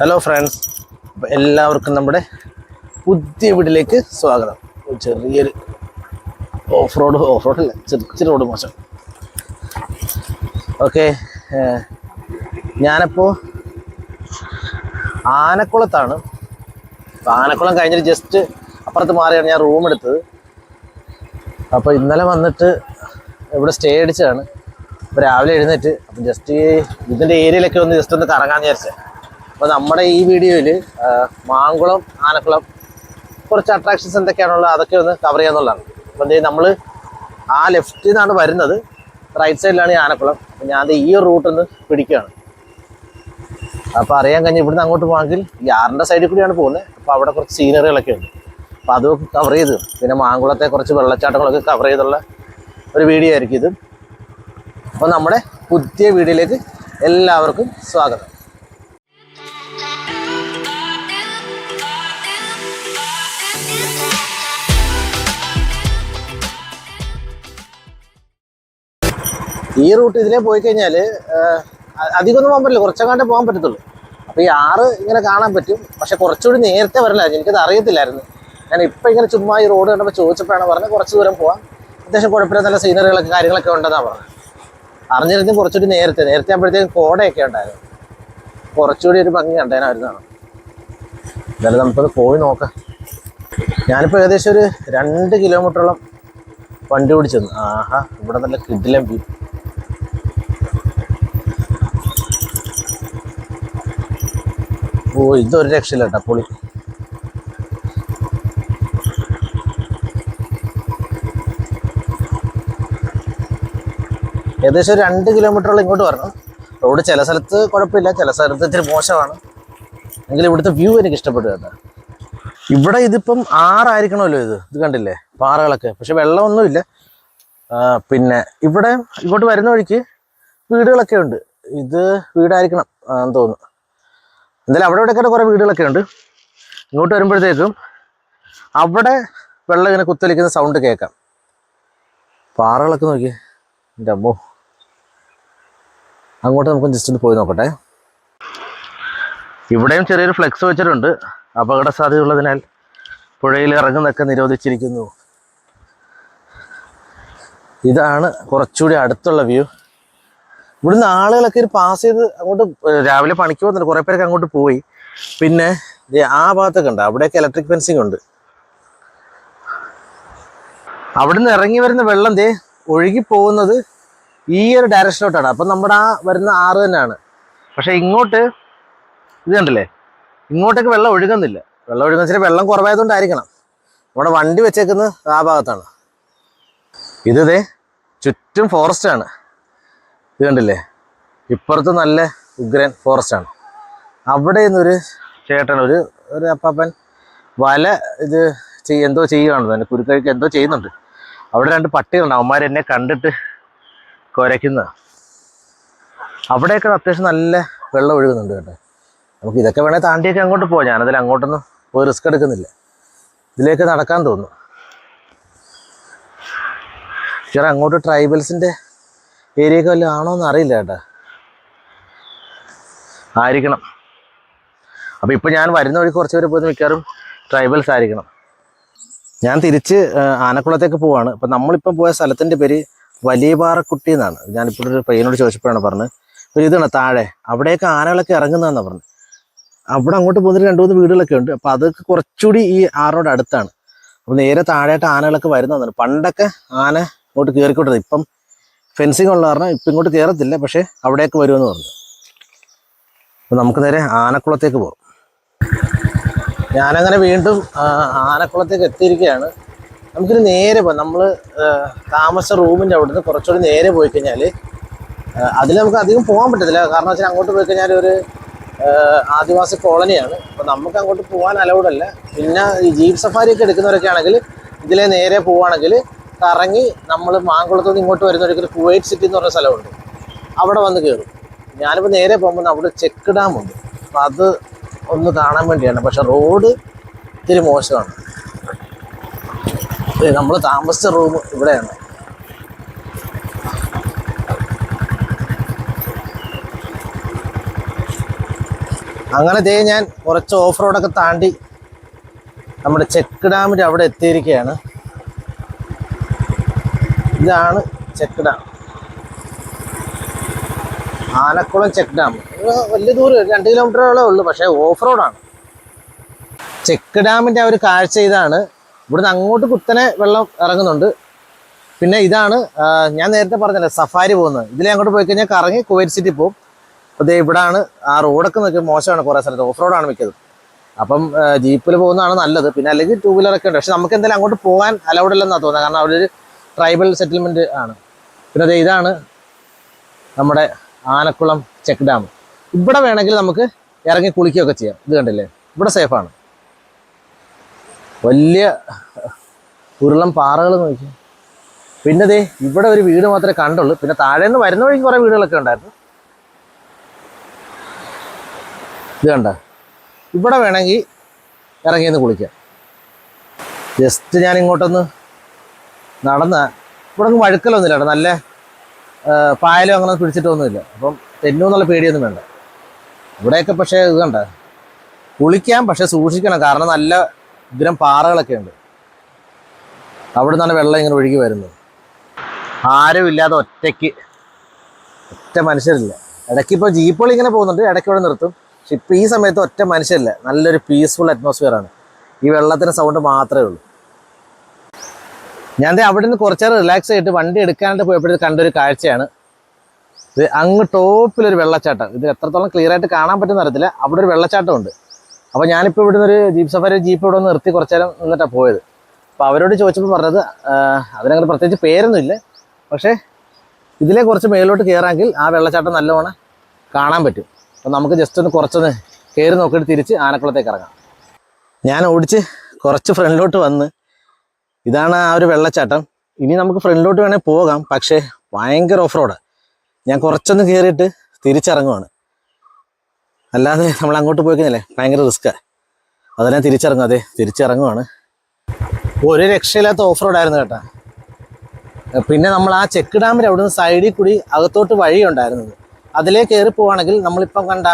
Hello friends, എല്ലാവർക്കും നമ്മുടെ പുതിയ വീട്ടിലേക്ക് സ്വാഗതം. ചെറിയൊരു ഓഫ് റോഡല്ല, ചെറിയ റോഡ് മോശം. ഓക്കെ, ഞാനപ്പോൾ ആനക്കുളത്താണ്. അപ്പോൾ ആനക്കുളം കഴിഞ്ഞിട്ട് ജസ്റ്റ് അപ്പുറത്ത് മാറിയാണ് ഞാൻ റൂം എടുത്തത്. അപ്പോൾ ഇന്നലെ വന്നിട്ട് ഇവിടെ സ്റ്റേ അടിച്ചതാണ്. അപ്പോൾ രാവിലെ എഴുന്നേറ്റ് അപ്പം ജസ്റ്റ് ഇതിൻ്റെ ഏരിയയിലൊക്കെ ഒന്ന് ജസ്റ്റ് ഒന്ന് കറങ്ങാൻ വിചാരിച്ചത്. അപ്പോൾ നമ്മുടെ ഈ വീഡിയോയിൽ മാങ്കുളം ആനക്കുളം കുറച്ച് അട്രാക്ഷൻസ് എന്തൊക്കെയാണുള്ളത് അതൊക്കെ ഒന്ന് കവർ ചെയ്യാന്നുള്ളതാണ്. അപ്പോൾ എന്ത് ചെയ്യും, നമ്മൾ ആ ലെഫ്റ്റിൽ നിന്നാണ് വരുന്നത്, റൈറ്റ് സൈഡിലാണ് ഈ ആനക്കുളം. അപ്പോൾ ഞാൻ ഈ ഒരു റൂട്ടിൽ നിന്ന് പിടിക്കുകയാണ്. അപ്പോൾ അറിയാൻ കഴിഞ്ഞ് ഇവിടുന്ന് അങ്ങോട്ട് പോകാമെങ്കിൽ ഈ ആറിൻ്റെ സൈഡിൽ കൂടിയാണ് പോകുന്നത്. അപ്പോൾ അവിടെ കുറച്ച് സീനറികളൊക്കെ ഉണ്ട്. അപ്പോൾ അതൊക്കെ കവർ ചെയ്ത്, പിന്നെ മാങ്കുളത്തെ കുറച്ച് വെള്ളച്ചാട്ടങ്ങളൊക്കെ കവർ ചെയ്തുള്ള ഒരു വീഡിയോ ആയിരിക്കും ഇത്. അപ്പോൾ നമ്മുടെ പുതിയ വീഡിയോയിലേക്ക് എല്ലാവർക്കും സ്വാഗതം. ഈ റൂട്ട് ഇതിലേ പോയി കഴിഞ്ഞാൽ അധികമൊന്നും പോകാൻ പറ്റില്ല, കുറച്ചങ്ങാണ്ടേ പോകാൻ പറ്റത്തുള്ളൂ. അപ്പോൾ ഈ ആറ് ഇങ്ങനെ കാണാൻ പറ്റും, പക്ഷെ കുറച്ചുകൂടി നേരത്തെ വരലായിരുന്നു. എനിക്കത് അറിയത്തില്ലായിരുന്നു. ഞാൻ ഇപ്പം ഇങ്ങനെ ചുമ്മാ ഈ റോഡ് കണ്ടപ്പോൾ ചോദിച്ചപ്പോഴാണ് പറഞ്ഞത് കുറച്ച് ദൂരം പോകാം, അത്യാവശ്യം കുഴപ്പമില്ല, നല്ല സീനറികളൊക്കെ കാര്യങ്ങളൊക്കെ ഉണ്ടെന്നാണ് പറഞ്ഞത്. അറിഞ്ഞിരുന്നു കുറച്ചുകൂടി നേരത്തെ ആകുമ്പോഴത്തേക്കും കോടയൊക്കെ ഉണ്ടായിരുന്നു, കുറച്ചുകൂടി ഒരു ഭംഗി കണ്ടേനായിരുന്നാണ്. എന്തായാലും നമുക്കത് പോയി നോക്കാം. ഞാനിപ്പോൾ ഏകദേശം ഒരു 2 കിലോമീറ്ററോളം വണ്ടി ഓടിച്ചെന്നു. ആഹാ, ഇവിടെ നല്ല കിടിലം വ്യൂ. ഓ, ഇതൊരു രക്ഷയില്ല കേട്ടോ, പൊളി. ഏകദേശം ഒരു 2 കിലോമീറ്ററോളം ഇങ്ങോട്ട് വരണം. റോഡ് ചില സ്ഥലത്ത് കുഴപ്പമില്ല, ചില സ്ഥലത്ത് ഇത്തിരി മോശമാണ്. എങ്കിലും ഇവിടുത്തെ വ്യൂ എനിക്ക് ഇഷ്ടപ്പെട്ടു കേട്ടോ. ഇവിടെ ഇതിപ്പം ആറായിരിക്കണമല്ലോ, ഇത് കണ്ടില്ലേ പാറകളൊക്കെ, പക്ഷെ വെള്ളമൊന്നുമില്ല. പിന്നെ ഇവിടെ ഇങ്ങോട്ട് വരുന്ന വഴിക്ക് വീടുകളൊക്കെ ഉണ്ട്. ഇത് വീടായിരിക്കണം എന്ന് തോന്നുന്നു. എന്തായാലും അവിടെ ഇവിടെയൊക്കെ കുറേ വീടുകളൊക്കെ ഉണ്ട്. ഇങ്ങോട്ട് വരുമ്പോഴത്തേക്കും അവിടെ വെള്ളം ഇങ്ങനെ കുത്തലിക്കുന്ന സൗണ്ട് കേൾക്കാം. പാറകളൊക്കെ നോക്കി, എൻ്റെ അമ്മോ. അങ്ങോട്ട് നമുക്ക് ജസ്റ്റ് ഒന്ന് പോയി നോക്കട്ടെ. ഇവിടെയും ചെറിയൊരു ഫ്ലെക്സ് വെച്ചിട്ടുണ്ട്, അപകട സാധ്യതയുള്ളതിനാൽ പുഴയിൽ ഇറങ്ങുന്നതൊക്കെ നിരോധിച്ചിരിക്കുന്നു. ഇതാണ് കുറച്ചുകൂടി അടുത്തുള്ള വ്യൂ. ഇവിടുന്ന് ആളുകളൊക്കെ പാസ് ചെയ്ത് അങ്ങോട്ട് രാവിലെ പണിക്ക് പോകുന്നുണ്ട്, കുറേ പേരൊക്കെ അങ്ങോട്ട് പോയി. പിന്നെ ആ ഭാഗത്തൊക്കെ ഉണ്ട്, അവിടെയൊക്കെ ഇലക്ട്രിക് ഫെൻസിങ് ഉണ്ട്. അവിടുന്ന് ഇറങ്ങി വരുന്ന വെള്ളം ഒഴുകി പോകുന്നത് ഈ ഒരു ഡയറക്ഷനിലോട്ടാണ്. അപ്പം നമ്മുടെ ആ വരുന്ന ആറ് തന്നെയാണ്. പക്ഷെ ഇങ്ങോട്ട് ഇത് കണ്ടില്ലേ, ഇങ്ങോട്ടേക്ക് വെള്ളം ഒഴുകുന്നില്ല. വെള്ളം ഒഴുകുന്ന വെള്ളം കുറവായതുകൊണ്ടായിരിക്കണം. നമ്മുടെ വണ്ടി വെച്ചേക്കുന്നത് ആ ഭാഗത്താണ്. ഇത് ചുറ്റും ഫോറസ്റ്റാണ്. ഇത് കണ്ടില്ലേ, ഇപ്പുറത്ത് നല്ല ഉഗ്രൻ ഫോറസ്റ്റാണ്. അവിടെ നിന്നൊരു ചേട്ടൻ, ഒരു അപ്പാപ്പൻ വല എന്തോ ചെയ്യുകയാണ്, തന്നെ കുരുക്കഴിക്ക് എന്തോ ചെയ്യുന്നുണ്ട്. അവിടെ 2 പട്ടികളുണ്ട്, അവന്മാരെന്നെ കണ്ടിട്ട് കുരയ്ക്കുന്ന. അവിടെയൊക്കെ അത്യാവശ്യം നല്ല വെള്ളം ഒഴുകുന്നുണ്ട് കേട്ടോ. നമുക്ക് ഇതൊക്കെ വേണേൽ താണ്ടിയൊക്കെ അങ്ങോട്ട് പോകാം. ഞാനതിൽ അങ്ങോട്ടൊന്നും പോയി റിസ്ക് എടുക്കുന്നില്ല. ഇതിലേക്ക് നടക്കാൻ തോന്നുന്നു. ചേട്ടാ, അങ്ങോട്ട് ട്രൈബൽസിൻ്റെ ഏരിയയൊക്കെ വല്ലതും ആണോ എന്ന് അറിയില്ല കേട്ടോ, ആയിരിക്കണം. അപ്പോൾ ഇപ്പോൾ ഞാൻ വരുന്ന വഴി കുറച്ച് പേര് പോയി മിക്കവാറും ട്രൈബൽസ് ആയിരിക്കണം. ഞാൻ തിരിച്ച് ആനക്കുളത്തേക്ക് പോവാണ്. അപ്പം നമ്മളിപ്പം പോയ സ്ഥലത്തിൻ്റെ പേര് വലിയ പാറക്കുട്ടി എന്നാണ്. ഞാനിപ്പോൾ ഒരു പയ്യനോട് ചോദിച്ചപ്പോഴാണ് പറഞ്ഞത്. അപ്പോൾ ഇതാണ് താഴെ, അവിടെയൊക്കെ ആനകളൊക്കെ ഇറങ്ങുന്നതെന്നാണ് പറഞ്ഞത്. അവിടെ അങ്ങോട്ട് പോകുന്നൊരു 2-3 വീടുകളൊക്കെ ഉണ്ട്. അപ്പോൾ അതൊക്കെ കുറച്ചുകൂടി ഈ ആറിനോട് അടുത്താണ്. അപ്പോൾ നേരെ താഴെയായിട്ട് ആനകളൊക്കെ വരുന്നതാണ്. പണ്ടൊക്കെ ആന ഇങ്ങോട്ട് കയറിക്കൊണ്ടത്, ഇപ്പം ഫെൻസിങ് ഉള്ള കാരണം ഇപ്പം ഇങ്ങോട്ട് കയറത്തില്ല, പക്ഷേ അവിടെയൊക്കെ വരുമെന്ന് പറഞ്ഞു. അപ്പോൾ നമുക്ക് നേരെ ആനക്കുളത്തേക്ക് പോകും. ഞാനങ്ങനെ വീണ്ടും ആനക്കുളത്തേക്ക് എത്തിയിരിക്കുകയാണ്. നമുക്കിത് നേരെ പോകാം. നമ്മൾ താമസ റൂമിൻ്റെ അവിടുന്ന് കുറച്ചുകൂടി നേരെ പോയി കഴിഞ്ഞാൽ അതിൽ നമുക്ക് അധികം പോകാൻ പറ്റത്തില്ല. കാരണം വെച്ചാൽ അങ്ങോട്ട് പോയി കഴിഞ്ഞാൽ ഒരു ആദിവാസി കോളനിയാണ്. അപ്പോൾ നമുക്ക് അങ്ങോട്ട് പോകാൻ അലൗഡല്ല. പിന്നെ ഈ ജീപ്പ് സഫാരിയൊക്കെ എടുക്കുന്നവരൊക്കെ ആണെങ്കിൽ ഇതിലെ നേരെ പോവുകയാണെങ്കിൽ കറങ്ങി നമ്മൾ മാങ്കുളത്ത് നിന്ന് ഇങ്ങോട്ട് വരുന്നവർക്ക് കുവൈറ്റ് സിറ്റി എന്ന് പറഞ്ഞ സ്ഥലമുണ്ട്, അവിടെ വന്ന് കയറും. ഞാനിപ്പോൾ നേരെ പോകുമ്പോൾ അവിടെ ചെക്ക് ഡാമുണ്ട്. അപ്പോൾ അത് ഒന്ന് കാണാൻ വേണ്ടിയാണ്. പക്ഷെ റോഡ് ഇത്തിരി മോശമാണ്. നമ്മൾ താമസിച്ച റൂം ഇവിടെയാണ്. അങ്ങനെ ദേ ഞാൻ കുറച്ച് ഓഫ് റോഡൊക്കെ താണ്ടി നമ്മുടെ ചെക്ക് ഡാമിൻ്റെ അവിടെ എത്തിയിരിക്കുകയാണ്. ഇതാണ് check dam, Anakkulam check dam. വലിയ ദൂരം 2 കിലോമീറ്ററോളേ ഉള്ളൂ, പക്ഷേ ഓഫ് റോഡാണ്. ചെക്ക് ഡാമിൻ്റെ ആ ഒരു കാഴ്ച ഇതാണ്. ഇവിടുന്ന് അങ്ങോട്ട് കുത്തനെ വെള്ളം ഇറങ്ങുന്നുണ്ട്. പിന്നെ ഇതാണ് ഞാൻ നേരത്തെ പറഞ്ഞല്ലേ സഫാരി പോകുന്നത്. ഇതിലെ അങ്ങോട്ട് പോയി കഴിഞ്ഞാൽ കറങ്ങി കുവൈറ്റ് സിറ്റി പോകും. അപ്പോൾ ദേ ഇവിടാണ് ആ റോഡൊക്കെ നോക്കി മോശമാണ്, കുറേ സ്ഥലത്ത് ഓഫ് റോഡാണ് മിക്കതും. അപ്പം ജീപ്പിൽ പോകുന്നതാണ് നല്ലത്. പിന്നെ അല്ലെങ്കിൽ 2 വീലറൊക്കെ ഉണ്ട്. പക്ഷെ നമുക്ക് എന്തായാലും അങ്ങോട്ട് പോകാൻ അലൗഡ് അല്ലെന്നാണ് തോന്നുന്നത്, കാരണം അവിടെ ഒരു ട്രൈബൽ സെറ്റിൽമെൻറ്റ് ആണ്. പിന്നെ അതെ ഇതാണ് നമ്മുടെ ആനക്കുളം ചെക്ക് ഡാം. ഇവിടെ വേണമെങ്കിൽ നമുക്ക് ഇറങ്ങി കുളിക്കുകയൊക്കെ ചെയ്യാം. ഇത് കണ്ടില്ലേ, ഇവിടെ സേഫാണ്. വലിയ ഉരുളം പാറകൾ നോക്കി. പിന്നെ ദേ ഇവിടെ ഒരു വീട് മാത്രമേ കണ്ടുള്ളൂ. പിന്നെ താഴെ നിന്ന് വരുന്ന വഴിക്ക് കുറേ വീടുകളൊക്കെ ഉണ്ടായിരുന്നു. ഇത് കണ്ട, ഇവിടെ വേണമെങ്കിൽ ഇറങ്ങിയെന്ന് കുളിക്കാം. ജസ്റ്റ് ഞാൻ ഇങ്ങോട്ടൊന്ന് നടന്ന ഇവിടെ ഒന്നും വഴുക്കലൊന്നുമില്ല കേട്ടോ, നല്ല പായലും അങ്ങനെ പിടിച്ചിട്ടൊന്നുമില്ല. അപ്പം തെന്നൂന്നുള്ള പേടിയൊന്നും വേണ്ട ഇവിടെയൊക്കെ. പക്ഷേ ഇത് കണ്ട, കുളിക്കാം, പക്ഷെ സൂക്ഷിക്കണം, കാരണം നല്ല ഇത്തരം പാറകളൊക്കെ ഉണ്ട്. അവിടെ നിന്നാണ് വെള്ളം ഇങ്ങനെ ഒഴുകി വരുന്നത്. ആരും ഇല്ലാതെ ഒറ്റ മനുഷ്യരില്ല. ഇടയ്ക്കിപ്പോൾ ജീപ്പുകൾ ഇങ്ങനെ പോകുന്നുണ്ട്, ഇടയ്ക്ക് ഇവിടെ നിർത്തും. പക്ഷെ ഇപ്പം ഈ സമയത്ത് ഒറ്റ മനുഷ്യരില്ല. നല്ലൊരു പീസ്ഫുൾ അറ്റ്മോസ്ഫിയറാണ്. ഈ വെള്ളത്തിൻ്റെ സൗണ്ട് മാത്രമേ ഉള്ളൂ. ഞാൻ അവിടെ നിന്ന് കുറച്ചേരം റിലാക്സ് ആയിട്ട് വണ്ടി എടുക്കാനായിട്ട് പോയപ്പോഴത്തേക്ക് കണ്ടൊരു കാഴ്ചയാണ് ഇത്. അങ്ങ് ടോപ്പിലൊരു വെള്ളച്ചാട്ടം. ഇത് എത്രത്തോളം ക്ലിയർ ആയിട്ട് കാണാൻ പറ്റുന്ന അറിയത്തില്ല. അവിടെ ഒരു വെള്ളച്ചാട്ടം ഉണ്ട്. അപ്പോൾ ഞാനിപ്പോൾ ഇവിടുന്ന് ഒരു ജീപ്പ് സഫാരി ജീപ്പ് ഇവിടെ ഒന്ന് നിർത്തി കുറച്ചേരം നിന്നിട്ടാണ് പോയത്. അപ്പോൾ അവരോട് ചോദിച്ചപ്പോൾ പറഞ്ഞത് അതിനങ്ങനെ പ്രത്യേകിച്ച് പേരൊന്നുമില്ല, പക്ഷേ ഇതിലെ കുറച്ച് മേലോട്ട് കയറാമെങ്കിൽ ആ വെള്ളച്ചാട്ടം നല്ലവണ്ണം കാണാൻ പറ്റും. അപ്പോൾ നമുക്ക് ജസ്റ്റ് ഒന്ന് കുറച്ചൊന്ന് കയറി നോക്കിയിട്ട് തിരിച്ച് ആനക്കുളത്തേക്ക് ഇറങ്ങാം. ഞാൻ ഓടിച്ച് കുറച്ച് ഫ്രണ്ടിലോട്ട് വന്ന് ഇതാണ് ആ ഒരു വെള്ളച്ചാട്ടം. ഇനി നമുക്ക് ഫ്രണ്ടിലോട്ട് വേണേൽ പോകാം, പക്ഷേ ഭയങ്കര ഓഫ് റോഡാണ്. ഞാൻ കുറച്ചൊന്ന് കയറിയിട്ട് തിരിച്ചിറങ്ങുവാണ്. അല്ലാതെ നമ്മൾ അങ്ങോട്ട് പോയി കഴിഞ്ഞാലേ ഭയങ്കര റിസ്ക്കാണ്. അതിനെ തിരിച്ചിറങ്ങും. അതെ, തിരിച്ചിറങ്ങുവാണ്. ഒരു രക്ഷയില്ലാത്ത ഓഫ് റോഡായിരുന്നു കേട്ടോ. പിന്നെ നമ്മൾ ആ ചെക്ക് ഡാമിൻ്റെ അവിടെ നിന്ന് സൈഡിൽ കൂടി അകത്തോട്ട് വഴിയുണ്ടായിരുന്നത്. അതിലേ കയറി പോവുകയാണെങ്കിൽ നമ്മളിപ്പം കണ്ട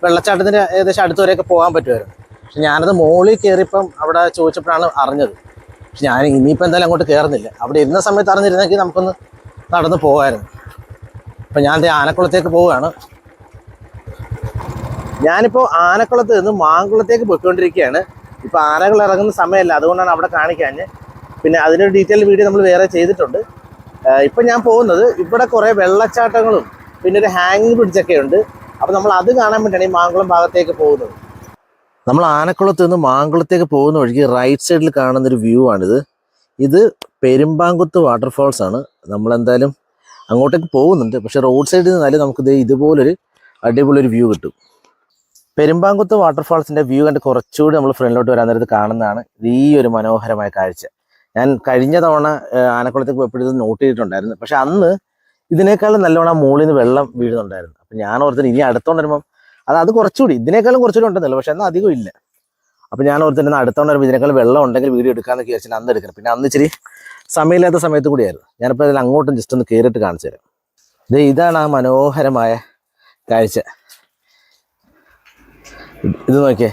വെള്ളച്ചാട്ടത്തിൻ്റെ ഏകദേശം അടുത്തുവരെയൊക്കെ പോകാൻ പറ്റുമായിരുന്നു. പക്ഷെ ഞാനത് മുകളിൽ കയറിയപ്പം അവിടെ ചോദിച്ചപ്പോഴാണ് അറിഞ്ഞത്. പക്ഷെ ഞാൻ ഇനിയിപ്പോൾ എന്തായാലും അങ്ങോട്ട് കയറുന്നില്ല. അവിടെ ഇരുന്ന സമയത്ത് അറിഞ്ഞിരുന്നെങ്കിൽ നമുക്കൊന്ന് നടന്ന് പോകാമായിരുന്നു. അപ്പം ഞാൻ ആനക്കുളത്തേക്ക് പോവുകയാണ്. ഞാനിപ്പോൾ ആനക്കുളത്ത് നിന്ന് മാങ്കുളത്തേക്ക് പോയിക്കൊണ്ടിരിക്കുകയാണ്. ഇപ്പോൾ ആനകൾ ഇറങ്ങുന്ന സമയമല്ല, അതുകൊണ്ടാണ് അവിടെ കാണിക്കാൻ. പിന്നെ അതിനൊരു ഡീറ്റെയിൽ വീഡിയോ നമ്മൾ വേറെ ചെയ്തിട്ടുണ്ട്. ഇപ്പം ഞാൻ പോകുന്നത് ഇവിടെ കുറേ വെള്ളച്ചാട്ടങ്ങളും പിന്നെ ഒരു ഹാങ്ങിങ് ബ്രിഡ്ജൊക്കെ ഉണ്ട്. അപ്പോൾ നമ്മൾ അത് കാണാൻ വേണ്ടിയാണ് ഈ മാങ്കുളം ഭാഗത്തേക്ക് പോകുന്നത്. നമ്മൾ ആനക്കുളത്ത് നിന്ന് മാങ്കുളത്തേക്ക് പോകുന്ന വഴിക്ക് റൈറ്റ് സൈഡിൽ കാണുന്നൊരു വ്യൂ ആണിത്. ഇത് പെരുമ്പാങ്കുത്ത് വാട്ടർഫാൾസ് ആണ്. നമ്മളെന്തായാലും അങ്ങോട്ടേക്ക് പോകുന്നുണ്ട്. പക്ഷേ റോഡ് സൈഡിൽ നിന്നാലും നമുക്ക് ഇതുപോലൊരു അടിപൊളിയൊരു വ്യൂ കിട്ടും. പെരുമ്പാങ്കുത്ത് വാട്ടർഫാൾസിൻ്റെ വ്യൂ കണ്ട് കുറച്ചുകൂടി നമ്മൾ ഫ്രണ്ടിലോട്ട് വരാൻ നേരത്ത് കാണുന്നതാണ് ഈ ഒരു മനോഹരമായ കാഴ്ച. ഞാൻ കഴിഞ്ഞ തവണ ആനക്കുളത്തേക്ക് പോയപ്പോഴും നോട്ട് ചെയ്തിട്ടുണ്ടായിരുന്നു. പക്ഷെ അന്ന് ഇതിനേക്കാളും നല്ലവണ്ണം മുകളിൽ നിന്ന് വെള്ളം വീഴുന്നുണ്ടായിരുന്നു. അപ്പം ഞാൻ ഓർത്തിട്ട് ഇനി അടുത്തോണ്ട് വരുമ്പം അത് കുറച്ചുകൂടി ഇതിനേക്കാളും കുറച്ചുകൂടി ഉണ്ടെന്നല്ലോ, പക്ഷെ എന്നാൽ അധികം ഇല്ല. അപ്പം ഞാൻ ഓർത്തിട്ട് അടുത്തോണ്ട് വരുമ്പോൾ ഇതിനേക്കാളും വെള്ളം ഉണ്ടെങ്കിൽ വീഡിയോ എടുക്കാമെന്ന് വിചാരിച്ചിട്ട് അന്ന് എടുക്കണം. പിന്നെ അന്ന് ഇച്ചിരി സമയമില്ലാത്ത സമയത്ത് കൂടിയായിരുന്നു. ഞാനിപ്പോൾ അതിൽ അങ്ങോട്ടും ജസ്റ്റ് ഒന്ന് കയറിയിട്ട് കാണിച്ചു തരാം. ഇതാണ് ആ മനോഹരമായ കാഴ്ച. ഇത് നോക്കിയേ,